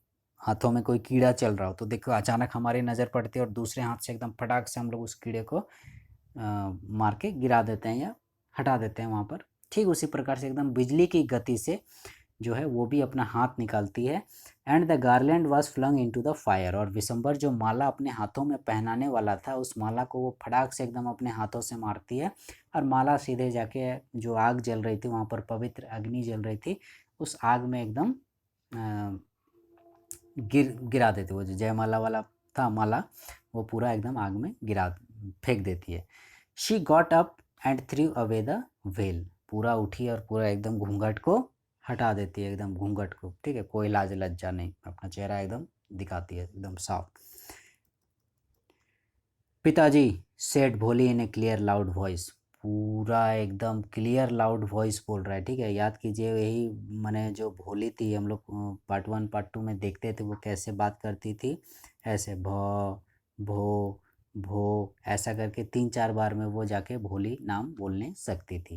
[SPEAKER 1] हाथों में कोई कीड़ा चल रहा हो, तो देखो अचानक हमारी नज़र पड़ती है और दूसरे हाथ से एकदम फटाक से हम लोग उस कीड़े को मार के गिरा देते हैं या हटा देते हैं वहाँ पर। ठीक उसी प्रकार से एकदम बिजली की गति से जो है वो भी अपना हाथ निकालती है। And the garland was flung into the fire, और विशंबर जो माला अपने हाथों में पहनाने वाला था, उस माला को वो फटाक से एकदम अपने हाथों से मारती है, और माला सीधे जाके जो आग जल रही थी वहाँ पर, पवित्र अग्नि जल रही थी, उस आग में एकदम गिरा देती, वो जो जयमाला वाला था माला, वो पूरा एकदम आग में गिरा फेंक देती है। She got up and through away the well, पूरा उठी और पूरा एकदम घूंघट को हटा देती है, एकदम घूंघट को, ठीक है, कोई लाज लज्जा नहीं, अपना चेहरा एकदम दिखाती है एकदम साफ। पिताजी, सेड भोली इन ए क्लियर लाउड वॉइस, पूरा एकदम क्लियर लाउड वॉइस बोल रहा है, ठीक है, याद कीजिए यही मैंने जो भोली थी, हम लोग पार्ट 1 पार्ट 2 में देखते थे वो कैसे बात करती थी, ऐसे भ भो भो ऐसा करके 3-4 बार में वो जाके भोली नाम बोलने सकती थी।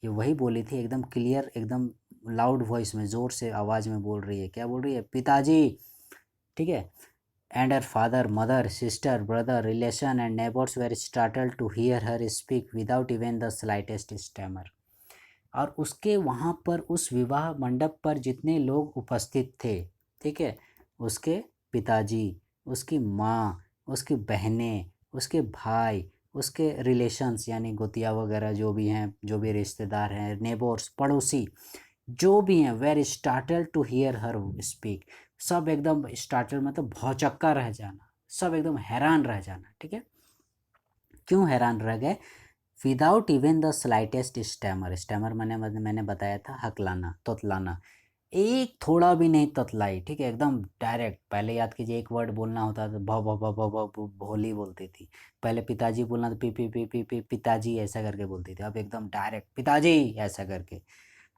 [SPEAKER 1] ये वही बोली थी, एकदम क्लियर, एकदम लाउड वॉइस में, ज़ोर से आवाज़ में बोल रही है। क्या बोल रही है? पिताजी, ठीक है। And her father, mother, sister, brother, relation and neighbors were startled to hear her speak without even the slightest stammer. और उसके वहाँ पर उस विवाह मंडप पर जितने लोग उपस्थित थे, ठीक है, उसके पिताजी, उसकी माँ, उसकी बहनें, उसके भाई, उसके रिलेशंस यानी गोतिया वगैरह जो भी हैं, जो भी रिश्तेदार हैं, नेबर्स, पड़ोसी जो भी हैं, were startle to hear her speak, सब एकदम स्टार्टल मतलब भौचक्का रह जाना, सब एकदम हैरान रह जाना, ठीक है। क्यों हैरान रह गए? Without even the slightest stammer, stammer मैंने बताया था हकलाना, तोतलाना, एक थोड़ा भी नहीं ततलाई, ठीक है, एकदम डायरेक्ट। पहले याद कीजिए एक वर्ड बोलना होता था, भ भ भ भ भ भोली बोलती थी। पहले पिताजी बोलना तो P P P P P पिताजी ऐसा करके बोलती थी, अब एकदम डायरेक्ट पिताजी ऐसा करके,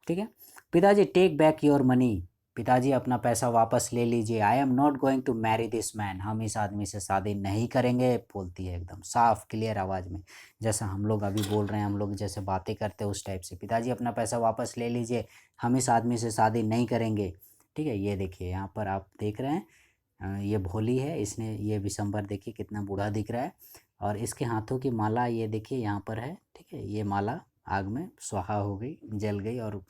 [SPEAKER 1] ठीक है। पिताजी, टेक बैक योर मनी, पिताजी अपना पैसा वापस ले लीजिए। I am not going to marry this man, हम इस आदमी से शादी नहीं करेंगे, बोलती है एकदम साफ क्लियर आवाज़ में, जैसा हम लोग अभी बोल रहे हैं, हम लोग जैसे बातें करते हैं उस टाइप से। पिताजी अपना पैसा वापस ले लीजिए, हम इस आदमी से शादी नहीं करेंगे, ठीक है। ये देखिए यहाँ पर आप देख रहे हैं, ये भोली है, इसने ये विशंबर देखिए कितना बूढ़ा दिख रहा है, और इसके हाथों की माला ये देखिए यहाँ पर है, ठीक है, ये माला आग में स्वाहा हो गई, जल गई, और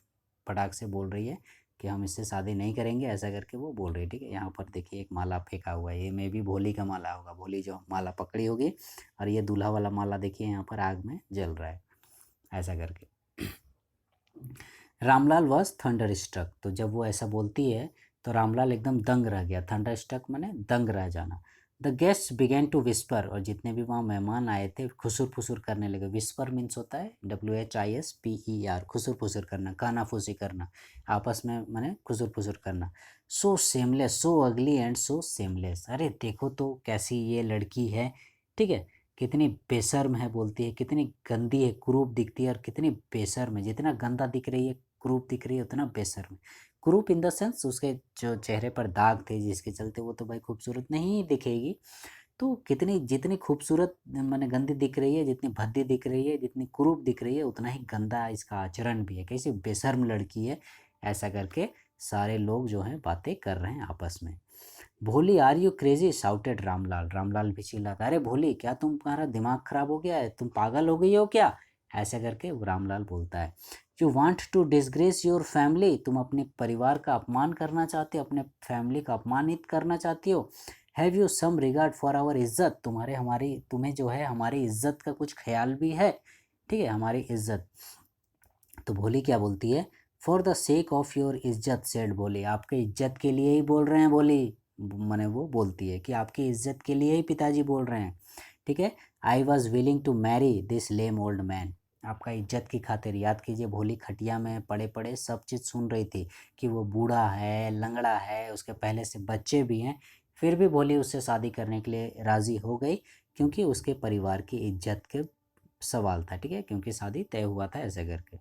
[SPEAKER 1] फटाक से बोल रही है कि हम इससे शादी नहीं करेंगे, ऐसा करके वो बोल रही है। ठीक है, यहाँ पर देखिए एक माला फेंका हुआ है, ये मे भी भोली का माला होगा, भोली जो माला पकड़ी होगी, और ये दूल्हा वाला माला देखिए यहाँ पर आग में जल रहा है, ऐसा करके। रामलाल वॉज थंडर स्ट्रक, तो जब वो ऐसा बोलती है तो रामलाल एकदम दंग रह गया। थंडर स्ट्रक माने दंग रह जाना। The guest began to whisper, और जितने भी वहाँ मेहमान आए थे खुसुर फुसुर करने लगे। विस्पर मीन्स होता है WHISPER, खुसुर फुसुर करना, कानाफूसी करना, आपस में माने खुसुर फुसुर करना। सो सेमलेस, सो अगली एंड सो सेमलेस, अरे देखो तो कैसी ये लड़की है, ठीक है, कितनी बेशर्म है बोलती है, कितनी गंदी है, कुरूप दिखती है, और कितनी बेशर्म है। जितना गंदा दिख रही है, कुरूप दिख रही है, उतना बेशर्म है। कुरूप इन द सेंस उसके जो चेहरे पर दाग थे जिसके चलते वो तो भाई खूबसूरत नहीं दिखेगी। तो कितनी जितनी खूबसूरत माने गंदी दिख रही है, जितनी भद्दी दिख रही है, जितनी कुरूप दिख रही है, उतना ही गंदा इसका आचरण भी है। कैसी बेशर्म लड़की है, ऐसा करके सारे लोग जो हैं बातें कर रहे हैं आपस में। Bholi are you crazy, shouted Ramlal, Ramlal भी चिल्लाता, अरे भोली क्या तुम्हारा दिमाग खराब हो गया है, तुम पागल हो गई हो क्या, ऐसा करके रामलाल बोलता है। You want to disgrace your family, तुम अपने परिवार का अपमान करना चाहते हो, अपने फैमिली का अपमानित करना चाहती हो। Have you some regard for our इज्जत, तुम्हें जो है हमारी इज्जत का कुछ ख्याल भी है, ठीक है, हमारी इज्जत। तो भोली क्या बोलती है, for the sake of your इज्जत सेड भोली, आपके इज्जत के लिए ही बोल रहे हैं भोली, मैंने वो बोलती है कि आपकी इज्जत के लिए ही पिताजी बोल रहे हैं, ठीक है। I was willing to marry this lame old man, आपका इज्जत की खातिर, याद कीजिए भोली खटिया में पड़े पड़े सब चीज़ सुन रही थी कि वो बूढ़ा है, लंगड़ा है, उसके पहले से बच्चे भी हैं, फिर भी भोली उससे शादी करने के लिए राज़ी हो गई, क्योंकि उसके परिवार की इज्जत के सवाल था, ठीक है, क्योंकि शादी तय हुआ था, ऐसे करके।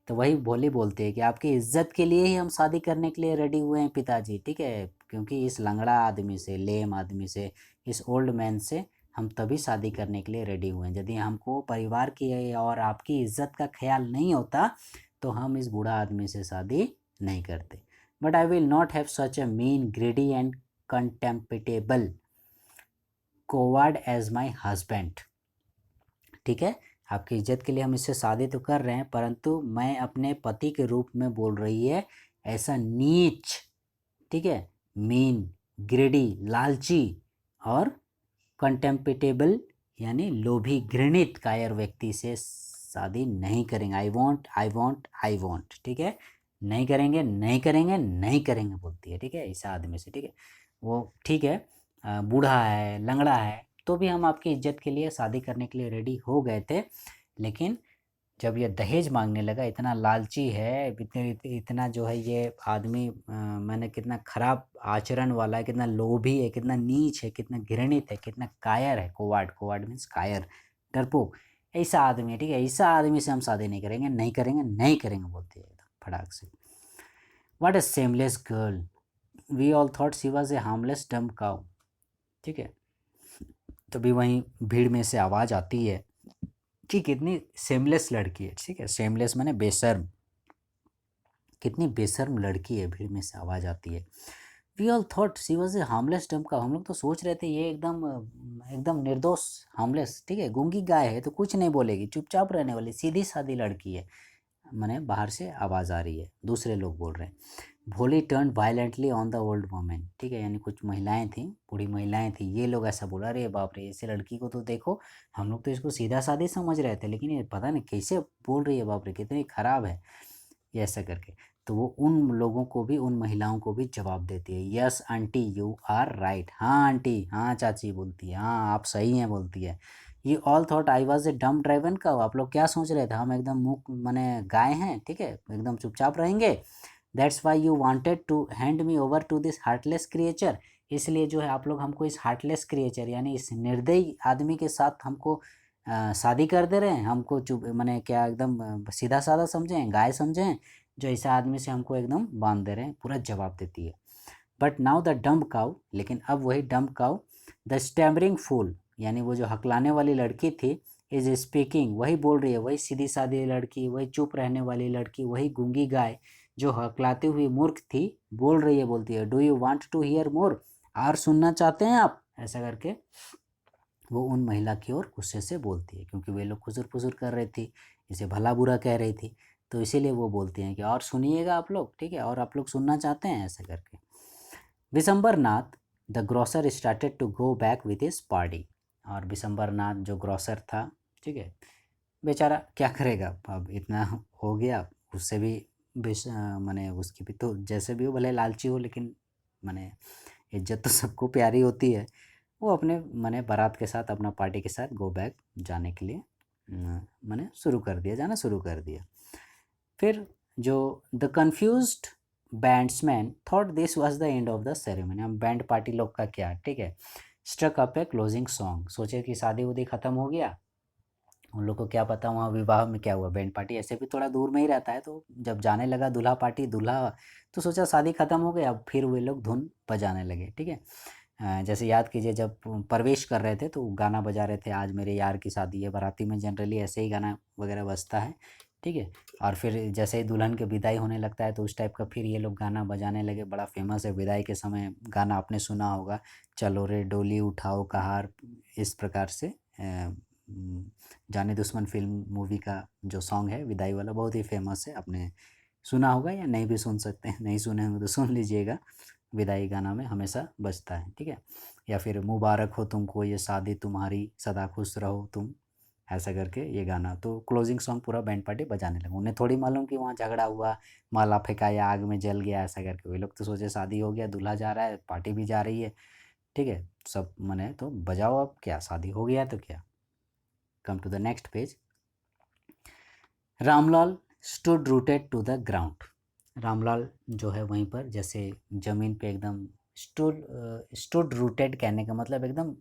[SPEAKER 1] तो वही भोली बोलते हैं कि आपकी इज्जत के लिए ही हम शादी करने के लिए रेडी हुए हैं पिताजी, ठीक है, क्योंकि इस लंगड़ा आदमी से, लेम आदमी से, इस ओल्ड मैन से हम तभी शादी करने के लिए रेडी हुए हैं। यदि हमको परिवार की और आपकी इज्जत का ख्याल नहीं होता तो हम इस बूढ़ा आदमी से शादी नहीं करते। But I will not have such a mean greedy and contemptible coward as my husband, ठीक है, आपकी इज्जत के लिए हम इससे शादी तो कर रहे हैं, परंतु मैं अपने पति के रूप में बोल रही है, ऐसा नीच, ठीक है, मीन, ग्रेडी, लालची, और कंटेम्पटेबल यानी लोभी, घृणित, कायर व्यक्ति से शादी नहीं करेंगे। I want, I want, I want, ठीक है, नहीं करेंगे, नहीं करेंगे, नहीं करेंगे बोलती है, ठीक है, ऐसा आदमी से, ठीक है। वो ठीक है, बूढ़ा है, लंगड़ा है, तो भी हम आपकी इज्जत के लिए शादी करने के लिए रेडी हो गए थे, लेकिन जब ये दहेज मांगने लगा, इतना लालची है, इतना जो है ये आदमी, मैंने कितना खराब आचरण वाला है, कितना लोभी है, कितना नीच है, कितना घृणित है, कितना कायर है, कोवार्ड, कोवार्ड मीन्स कायर, डरपोक, ऐसा आदमी है, ठीक है, ऐसा आदमी से हम शादी नहीं करेंगे, नहीं करेंगे, नहीं करेंगे बोलती है एकदम फटाक से। What a seamless girl, we all thought she was a harmless dumb cow, ठीक है। तभी वहीं भीड़ में से आवाज़ आती है कि कितनी सेमलेस लड़की है, ठीक है, सेमलेस माने बेशर्म, कितनी बेशर्म लड़की है, भीड़ में से आवाज़ आती है। We all thought she was a harmless dumb cow, हम लोग तो सोच रहे थे ये एकदम एकदम निर्दोष, हार्मलेस, ठीक है, गूंगी गाय है तो कुछ नहीं बोलेगी, चुपचाप रहने वाली सीधी सादी लड़की है, मैंने बाहर से आवाज़ आ रही है, दूसरे लोग बोल रहे हैं। भोली turn violently on the old women, ठीक है, यानी कुछ महिलाएं थीं, बूढ़ी महिलाएं थीं, ये लोग ऐसा बोला, अरे बाप रे, ऐसे लड़की को तो देखो, हम लोग तो इसको सीधा सादी समझ रहे थे, लेकिन ये पता नहीं कैसे बोल रही है, बाप रे कितनी खराब है, ये ऐसा करके। तो वो उन लोगों को भी, उन महिलाओं को भी जवाब देती है, yes aunty you are right, हाँ आंटी, हाँ चाची बोलती है, हाँ आप सही हैं बोलती है। You all thought I was a डम ड्राइवन का, आप लोग क्या सोच रहे थे, हम एकदम मुख माने गाय हैं, ठीक है, एकदम चुपचाप रहेंगे। That's why you wanted to hand me over to this heartless creature, इसलिए जो है आप लोग हमको इस हार्टलेस क्रिएचर यानी इस निर्दयी आदमी के साथ हमको शादी कर दे रहे हैं, हमको चुप माने क्या एकदम सीधा साधा समझें, गाय समझें, जो ऐसा आदमी से हमको एकदम बांध दे रहे हैं, पूरा जवाब देती है। But now the dumb cow, लेकिन अब वही डम्ब काउ, द स्टैमरिंग फूल, यानी वो जो हकलाने वाली लड़की थी, इज स्पीकिंग, वही बोल रही है, वही सीधी सादी लड़की, वही चुप रहने वाली लड़की, वही गूंगी गाय जो हकलाती हुई मूर्ख थी, बोल रही है, बोलती है, do you want to hear more, और सुनना चाहते हैं आप, ऐसा करके वो उन महिला की ओर गुस्से से बोलती है, क्योंकि वे लोग खुसुर फुसुर कर रही थी, इसे भला बुरा कह रही थी। तो इसीलिए वो बोलती हैं कि और सुनिएगा आप लोग, ठीक है, और आप लोग सुनना चाहते हैं, ऐसा करके। Bishamber Nath the grocer started to go back with his party. और विशंबरनाथ जो ग्रोसर था, ठीक है, बेचारा क्या करेगा, अब इतना हो गया, उससे भी माने उसकी भी तो जैसे भी हो, भले लालची हो, लेकिन माने इज्जत तो सबको प्यारी होती है। वो अपने माने बारात के साथ, अपना पार्टी के साथ गो बैक जाने के लिए माने शुरू कर दिया, जाना शुरू कर दिया। फिर जो the confused bandsman thought this was the end of the ceremony. हम बैंड पार्टी लोग का क्या, ठीक है, struck up a closing song, सोचे कि शादी उदी ख़त्म हो गया, उन लोग को क्या पता वहाँ विवाह में क्या हुआ, बैंड पार्टी ऐसे भी थोड़ा दूर में ही रहता है, तो जब जाने लगा दूल्हा पार्टी, दूल्हा, तो सोचा शादी ख़त्म हो गया, अब फिर वे लोग धुन बजाने लगे, ठीक है। जैसे याद कीजिए जब प्रवेश कर रहे थे तो गाना बजा रहे थे, आज मेरे यार की शादी है, बाराती में जनरली ऐसे ही गाना वगैरह बजता है, ठीक है। और फिर जैसे ही दुल्हन के विदाई होने लगता है तो उस टाइप का फिर ये लोग गाना बजाने लगे, बड़ा फेमस है विदाई के समय गाना, आपने सुना होगा, चलो रे डोली उठाओ कहार, इस प्रकार से जाने दुश्मन फिल्म मूवी का जो सॉन्ग है विदाई वाला, बहुत ही फेमस है, आपने सुना होगा या नहीं भी सुन सकते हैं, नहीं सुने होंगे तो सुन लीजिएगा, विदाई गाना में हमेशा बजता है, ठीक है। या फिर मुबारक हो तुमको ये शादी तुम्हारी, सदा खुश रहो तुम, ऐसा करके ये गाना, तो क्लोजिंग सॉन्ग पूरा बैंड पार्टी बजाने लगा। उन्हें थोड़ी मालूम कि वहाँ झगड़ा हुआ, माला फेंकाया, आग में जल गया, ऐसा करके। वे लोग तो सोचे शादी हो गया, दूल्हा जा रहा है, पार्टी भी जा रही है, ठीक है, सब मने तो बजाओ, अब क्या शादी हो गया तो क्या। Come to the next page. Ramlal stood rooted to the ground. Ramlal जो है वहीं पर जैसे ज़मीन पे एकदम स्टूड रूटेड कहने का मतलब एकदम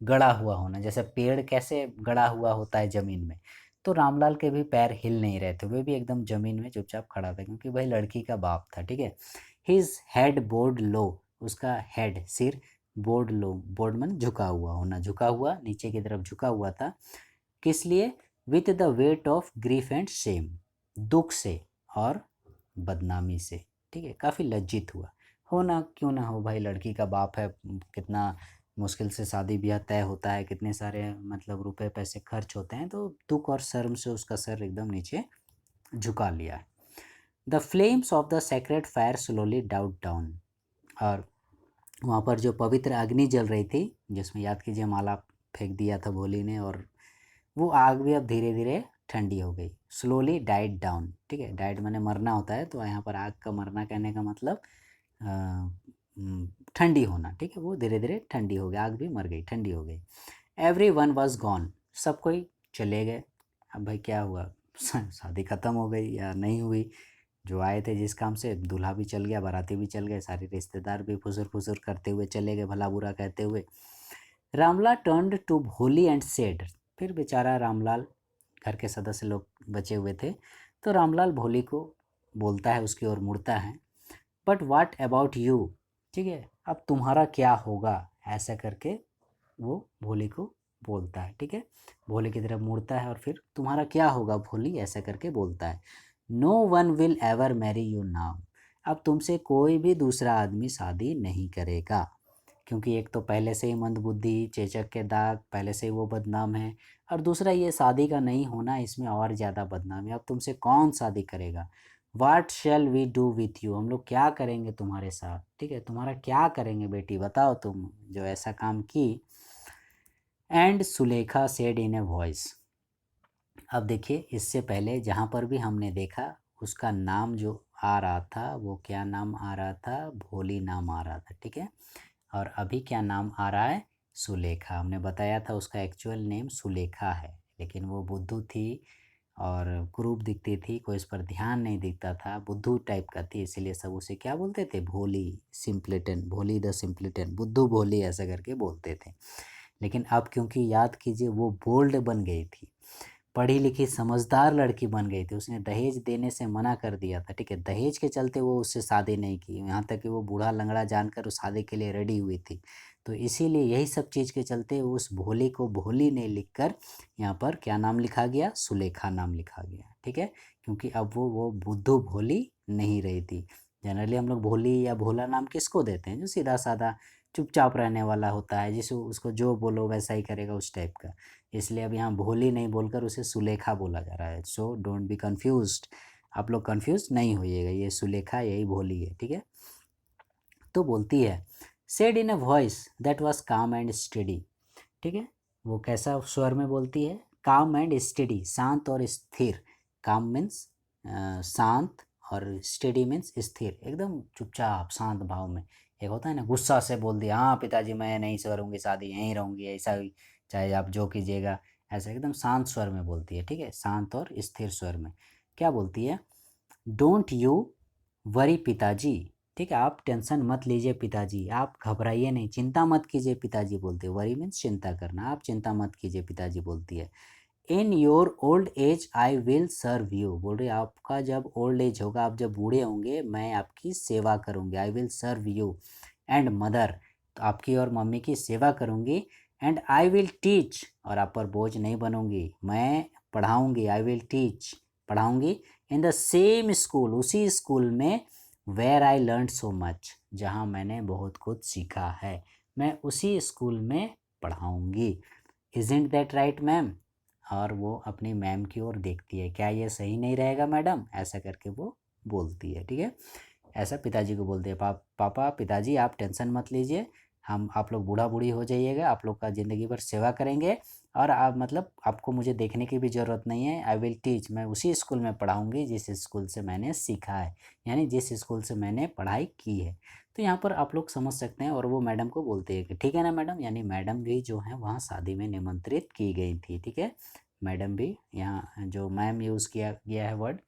[SPEAKER 1] गड़ा हुआ होना, जैसे पेड़ कैसे गड़ा हुआ होता है ज़मीन में, तो रामलाल के भी पैर हिल नहीं रहे थे, वे भी एकदम ज़मीन में चुपचाप खड़ा था, क्योंकि भाई लड़की का बाप था, ठीक है। हिज हेड बोर्ड लो, उसका हेड सिर, बोर्ड लो, बोर्ड मन झुका हुआ होना, झुका हुआ नीचे की तरफ झुका हुआ था, किस लिए, with the weight of grief and Shem, दुख से और बदनामी से, ठीक है, काफ़ी लज्जित हुआ, होना क्यों ना हो भाई, लड़की का बाप है, कितना मुश्किल से शादी ब्याह तय होता है, कितने सारे मतलब रुपए पैसे खर्च होते हैं, तो दुख और शर्म से उसका सर एकदम नीचे झुका लिया है। The flames of the sacred fire slowly died down. और वहाँ पर जो पवित्र अग्नि जल रही थी, जिसमें याद कीजिए माला फेंक दिया था भोली ने, और वो आग भी अब धीरे धीरे ठंडी हो गई। स्लोली डाइड डाउन, ठीक है, डाइड माने मरना होता है, तो यहाँ पर आग का मरना कहने का मतलब ठंडी होना, ठीक है, वो धीरे धीरे ठंडी हो गई, आग भी मर गई, ठंडी हो गई। एवरी वन वॉज गॉन, सब कोई चले गए। अब भाई क्या हुआ, शादी ख़त्म हो गई या नहीं हुई, जो आए थे जिस काम से, दूल्हा भी चल गया, बाराती भी चल गए, सारे रिश्तेदार भी फुसुर फुसुर करते हुए चले गए, भला बुरा कहते हुए। रामलाल टर्न्ड टू भोली एंड सेड, फिर बेचारा रामलाल, घर के सदस्य लोग बचे हुए थे, तो रामलाल भोली को बोलता है, उसकी ओर मुड़ता है, बट वाट अबाउट यू, ठीक है, अब तुम्हारा क्या होगा, ऐसा करके वो भोली को बोलता है, ठीक है, भोली की तरफ मुड़ता है और फिर तुम्हारा क्या होगा भोली, ऐसा करके बोलता है। No one will ever marry you now, अब तुमसे कोई भी दूसरा आदमी शादी नहीं करेगा, क्योंकि एक तो पहले से ही मंदबुद्धि, चेचक के दाग, पहले से ही वो बदनाम है, और दूसरा ये शादी का नहीं होना, इसमें और ज़्यादा बदनाम है, अब तुमसे कौन शादी करेगा। What shall we do with you, हम लोग क्या करेंगे तुम्हारे साथ, ठीक है, तुम्हारा क्या करेंगे बेटी, बताओ तुम जो ऐसा काम की। And Sulekha said in a voice. अब देखिए इससे पहले जहाँ पर भी हमने देखा, उसका नाम जो आ रहा था वो क्या नाम आ रहा था, भोली नाम आ रहा था, ठीक है, और अभी क्या नाम आ रहा है, सुलेखा। हमने बताया था उसका एक्चुअल नेम सुलेखा है, लेकिन वो बुद्धू थी और कुरूप दिखती थी, कोई इस पर ध्यान नहीं दिखता था, बुद्धू टाइप का थी, इसीलिए सब उसे क्या बोलते थे, भोली, सिंपलेटन, भोली द सिंपलेटन, बुद्धू भोली ऐसा करके बोलते थे। लेकिन अब क्योंकि याद कीजिए वो बोल्ड बन गई थी, पढ़ी लिखी समझदार लड़की बन गई थी, उसने दहेज देने से मना कर दिया था, ठीक है, दहेज के चलते वो उससे शादी नहीं की, यहाँ तक कि वो बूढ़ा लंगड़ा जानकर उस शादी के लिए रेडी हुई थी, तो इसीलिए यही सब चीज़ के चलते उस भोली को भोली नहीं लिखकर यहाँ पर क्या नाम लिखा गया, सुलेखा नाम लिखा गया, ठीक है, क्योंकि अब वो बुद्धू भोली नहीं रही थी। जनरली हम लोग भोली या भोला नाम किसको देते हैं, जो सीधा साधा चुपचाप रहने वाला होता है, जिसको उसको जो बोलो वैसा ही करेगा, उस टाइप का, इसलिए अब यहाँ भोली नहीं बोलकर उसे सुलेखा बोला जा रहा है। सो डोंट बी कन्फ्यूज्ड, आप लोग कंफ्यूज नहीं होइएगा, ये सुलेखा यही भोली है, ठीक है। तो बोलती है said in a voice that was काम एंड स्टडी, ठीक है। वो कैसा स्वर में बोलती है, काम एंड स्टडी, शांत और स्थिर। काम मीन्स शांत और स्टडी मीन्स स्थिर, एकदम चुपचाप शांत भाव में। एक होता है ना गुस्सा से बोल दिया, हाँ पिताजी मैं नहीं करूँगी शादी, यहीं रहूँगी, ऐसा ही चाहे आप जो कीजिएगा, ऐसा एकदम शांत स्वर में बोलती है, ठीक है, शांत और स्थिर स्वर में। क्या बोलती है, डोंट यू वरी पिताजी, ठीक है, आप टेंशन मत लीजिए पिताजी, आप घबराइए नहीं, चिंता मत कीजिए पिताजी बोलते हैं। वरी मीन्स चिंता करना, आप चिंता मत कीजिए पिताजी बोलती है। In your old age I will serve you, बोल रही आपका जब ओल्ड एज होगा, आप जब बूढ़े होंगे, मैं आपकी सेवा करूँगी। I will serve you and mother, तो आपकी और मम्मी की सेवा करूँगी। एंड आई विल टीच, और आप पर बोझ नहीं बनूँगी, मैं पढ़ाऊँगी। आई विल टीच, पढ़ाऊँगी। इन द सेम स्कूल, उसी स्कूल में, where I learn so much, जहाँ मैंने बहुत कुछ सीखा है, मैं उसी स्कूल में पढ़ाऊँगी। इज़न्ट दैट राइट मैम, और वो अपनी मैम की ओर देखती है, क्या ये सही नहीं रहेगा मैडम, ऐसा करके वो बोलती है, ठीक है। ऐसा पिताजी को बोलते हैं, पापा पिताजी आप टेंशन मत लीजिए, हम आप लोग बूढ़ा बूढ़ी हो जाइएगा, आप लोग का ज़िंदगी भर सेवा करेंगे, और आप मतलब आपको मुझे देखने की भी ज़रूरत नहीं है। आई विल टीच, मैं उसी स्कूल में पढ़ाऊँगी जिस स्कूल से मैंने सीखा है, यानी जिस स्कूल से मैंने पढ़ाई की है। तो यहाँ पर आप लोग समझ सकते हैं, और वो मैडम को बोलते हैं कि ठीक है ना मैडम, यानी मैडम भी जो है वहाँ शादी में निमंत्रित की गई थी, ठीक है। मैडम भी, यहाँ जो मैम यूज़ किया गया है वर्ड,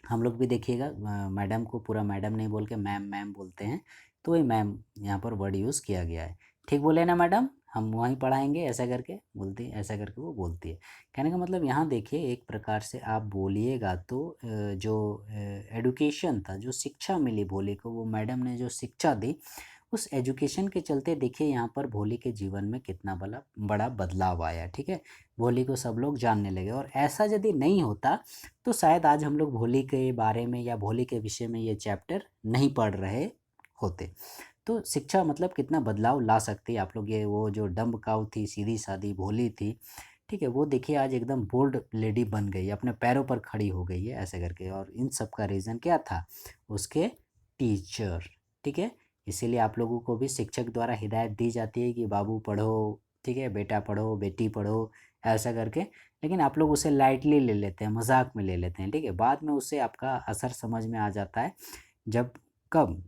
[SPEAKER 1] हम लोग भी देखिएगा मैडम को पूरा मैडम नहीं बोल के मैम मैम बोलते हैं, तो वही मैम यहाँ पर वर्ड यूज़ किया गया है। ठीक बोले ना मैडम, हम वहीं पढ़ाएंगे, ऐसा करके बोलती है, ऐसा करके वो बोलती है। कहने का मतलब यहाँ देखिए, एक प्रकार से आप बोलिएगा तो जो एडुकेशन था, जो शिक्षा मिली भोली को, वो मैडम ने जो शिक्षा दी, उस एजुकेशन के चलते देखिए यहाँ पर भोली के जीवन में कितना बड़ा बड़ा बदलाव आया, ठीक है। भोली को सब लोग जानने लगे, और ऐसा यदि नहीं होता तो शायद आज हम लोग भोली के बारे में या भोली के विषय में ये चैप्टर नहीं पढ़ रहे होते। तो शिक्षा मतलब कितना बदलाव ला सकती है आप लोग, ये वो जो डम्ब काऊ थी, सीधी सादी भोली थी, ठीक है, वो देखिए आज एकदम बोल्ड लेडी बन गई, अपने पैरों पर खड़ी हो गई है, ऐसे करके। और इन सब का रीज़न क्या था, उसके टीचर, ठीक है। इसीलिए आप लोगों को भी शिक्षक द्वारा हिदायत दी जाती है कि बाबू पढ़ो, ठीक है, बेटा पढ़ो, बेटी पढ़ो, ऐसा करके। लेकिन आप लोग उसे लाइटली ले लेते हैं, मजाक में ले लेते हैं, ठीक है। बाद में उससे आपका असर समझ में आ जाता है, जब कब,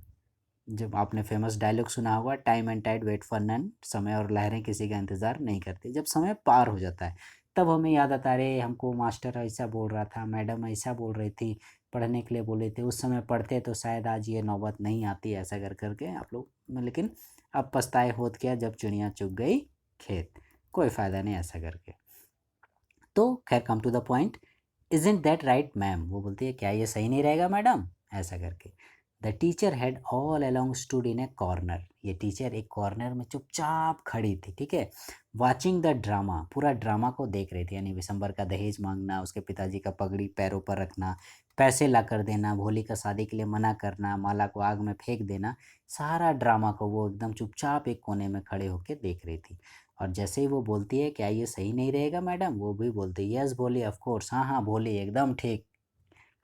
[SPEAKER 1] जब आपने फेमस डायलॉग सुना होगा, time and tide wait for none, समय और लहरें किसी का इंतज़ार नहीं करती। जब समय पार हो जाता है तब हमें याद आता है, अरे हमको मास्टर ऐसा बोल रहा था, मैडम ऐसा बोल रही थी, पढ़ने के लिए बोले थे, उस समय पढ़ते तो शायद आज ये नौबत नहीं आती, ऐसा कर करके आप लोग। लेकिन अब पछताए होत क्या, जब चिड़िया चुग गई खेत, कोई फ़ायदा नहीं ऐसा करके। तो खैर, come to the point, isn't that right ma'am, वो बोलती है क्या ये सही नहीं रहेगा मैडम, ऐसा करके। The teacher had all along stood in A corner, ये टीचर एक कॉर्नर में चुपचाप खड़ी थी, ठीक है। वाचिंग द ड्रामा, पूरा ड्रामा को देख रही थी, यानी विशंबर का दहेज मांगना, उसके पिताजी का पगड़ी पैरों पर रखना, पैसे ला कर देना, भोली का शादी के लिए मना करना, माला को आग में फेंक देना, सारा ड्रामा को वो एकदम चुपचाप एक कोने में खड़े होकर देख रही थी। और जैसे ही वो बोलती है क्या ये सही नहीं रहेगा मैडम, वो भी बोलती है यस बोली, ऑफ कोर्स, हाँ हाँ बोली, एकदम ठीक,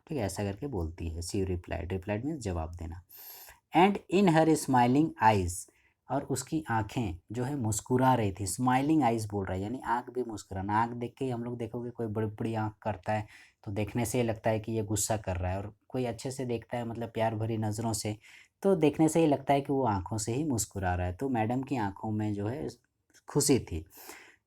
[SPEAKER 1] ठीक है, ऐसा करके बोलती है। सी रिप्लाइड, रिप्लाइड मीन्स जवाब देना। And in her smiling eyes, और उसकी आंखें जो है मुस्कुरा रही थी, स्माइलिंग आइज बोल रहा है, यानी आंख भी मुस्कुराना। आंख देख के ही हम लोग देखोगे, कोई बड़ी बड़ी आंख करता है तो देखने से ही लगता है कि ये गुस्सा कर रहा है, और कोई अच्छे से देखता है, मतलब प्यार भरी नज़रों से, तो देखने से ही लगता है कि वो आंखों से ही मुस्कुरा रहा है। तो मैडम की आंखों में जो है खुशी थी।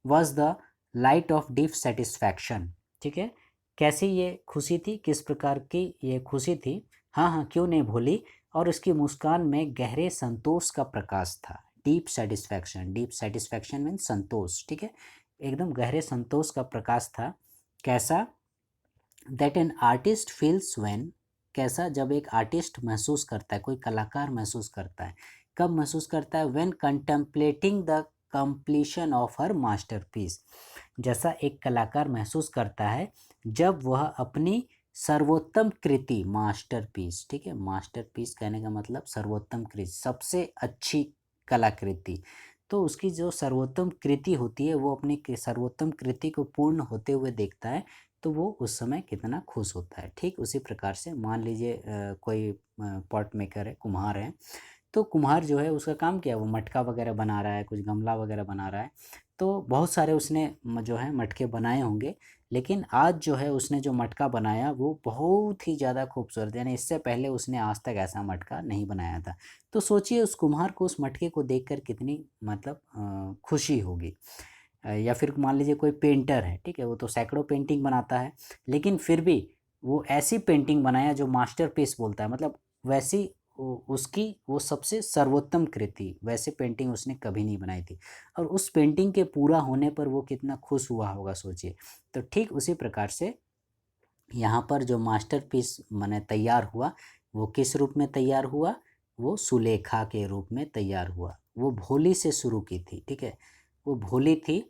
[SPEAKER 1] Was the light of deep satisfaction, ठीक है। कैसी ये खुशी थी, किस प्रकार की ये खुशी थी, हाँ हाँ क्यों नहीं भोली, और उसकी मुस्कान में गहरे संतोष का प्रकाश था। Deep satisfaction, deep satisfaction means संतोष, ठीक है, एकदम गहरे संतोष का प्रकाश था। कैसा, that an artist feels when, कैसा, जब एक आर्टिस्ट महसूस करता है, कोई कलाकार महसूस करता है, कब महसूस करता है, when contemplating the completion of her masterpiece, जैसा एक कलाकार महसूस करता है जब वह अपनी सर्वोत्तम कृति, मास्टरपीस, ठीक है, मास्टरपीस कहने का मतलब सर्वोत्तम कृति, सबसे अच्छी कलाकृति, तो उसकी जो सर्वोत्तम कृति होती है, वो अपनी सर्वोत्तम कृति को पूर्ण होते हुए देखता है, तो वो उस समय कितना खुश होता है। ठीक उसी प्रकार से मान लीजिए कोई पॉट मेकर है, कुम्हार है, तो कुम्हार जो है उसका काम क्या है, वो मटका वगैरह बना रहा है, कुछ गमला वगैरह बना रहा है, तो बहुत सारे उसने जो है मटके बनाए होंगे, लेकिन आज जो है उसने जो मटका बनाया वो बहुत ही ज़्यादा खूबसूरत, यानी इससे पहले उसने आज तक ऐसा मटका नहीं बनाया था। तो सोचिए उस कुम्हार को उस मटके को देखकर कितनी मतलब खुशी होगी। या फिर मान लीजिए कोई पेंटर है, ठीक है, वो तो सैकड़ों पेंटिंग बनाता है, लेकिन फिर भी वो ऐसी पेंटिंग बनाया जो मास्टरपीस बोलता है, मतलब वैसी उसकी वो सबसे सर्वोत्तम कृति, वैसे पेंटिंग उसने कभी नहीं बनाई थी, और उस पेंटिंग के पूरा होने पर वो कितना खुश हुआ होगा सोचिए। तो ठीक उसी प्रकार से यहाँ पर जो मास्टरपीस माने तैयार हुआ, वो किस रूप में तैयार हुआ, वो सुलेखा के रूप में तैयार हुआ। वो भोली से शुरू की थी, ठीक है, वो भोली थी,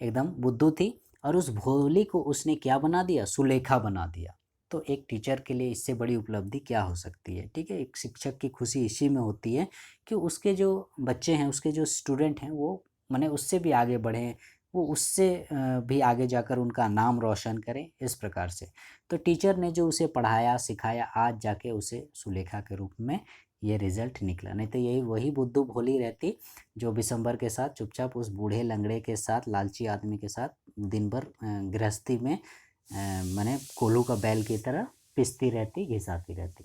[SPEAKER 1] एकदम बुद्धू थी, और उस भोली को उसने क्या बना दिया, सुलेखा बना दिया। तो एक टीचर के लिए इससे बड़ी उपलब्धि क्या हो सकती है, ठीक है। एक शिक्षक की खुशी इसी में होती है कि उसके जो बच्चे हैं, उसके जो स्टूडेंट हैं, वो माने उससे भी आगे बढ़ें, वो उससे भी आगे जाकर उनका नाम रोशन करें, इस प्रकार से। तो टीचर ने जो उसे पढ़ाया सिखाया, आज जाके उसे सुलेखा के रूप में ये रिजल्ट निकला, नहीं तो यही वही बुद्धू भोली रहती जो बिशंबर के साथ चुपचाप उस बूढ़े लंगड़े के साथ, लालची आदमी के साथ दिन भर गृहस्थी में माने कोल्हू का बैल की तरह पिसती रहती, घिसाती रहती।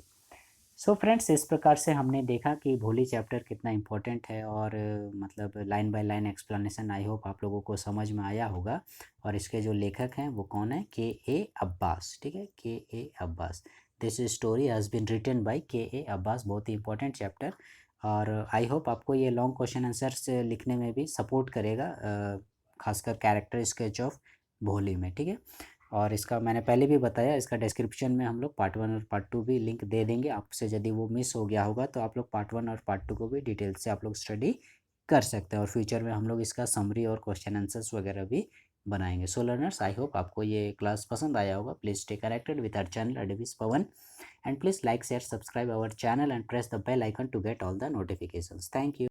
[SPEAKER 1] सो फ्रेंड्स, इस प्रकार से हमने देखा कि भोली चैप्टर कितना इम्पोर्टेंट है, और मतलब line by line explanation I hope आप लोगों को समझ में आया होगा। और इसके जो लेखक हैं वो कौन है, के ए अब्बास, ठीक है, K A Abbas. This story has been written by K A Abbas. बहुत ही इंपॉर्टेंट चैप्टर, और आई होप आपको ये लॉन्ग क्वेश्चन आंसर्स लिखने में भी सपोर्ट करेगा, खासकर कैरेक्टर स्केच ऑफ भोली में, ठीक है। और इसका मैंने पहले भी बताया, इसका डिस्क्रिप्शन में हम लोग पार्ट 1 और पार्ट 2 भी लिंक दे देंगे। आपसे यदि वो मिस हो गया होगा तो आप लोग पार्ट 1 और पार्ट 2 को भी डिटेल से आप लोग स्टडी कर सकते हैं, और फ्यूचर में हम लोग इसका समरी और क्वेश्चन आंसर्स वगैरह भी बनाएंगे। सो लर्नर्स, आई होप आपको ये क्लास पसंद आया होगा। Please stay connected with our channel advice Pawan, and please like share subscribe our channel and press the bell icon to get all the notifications. Thank you.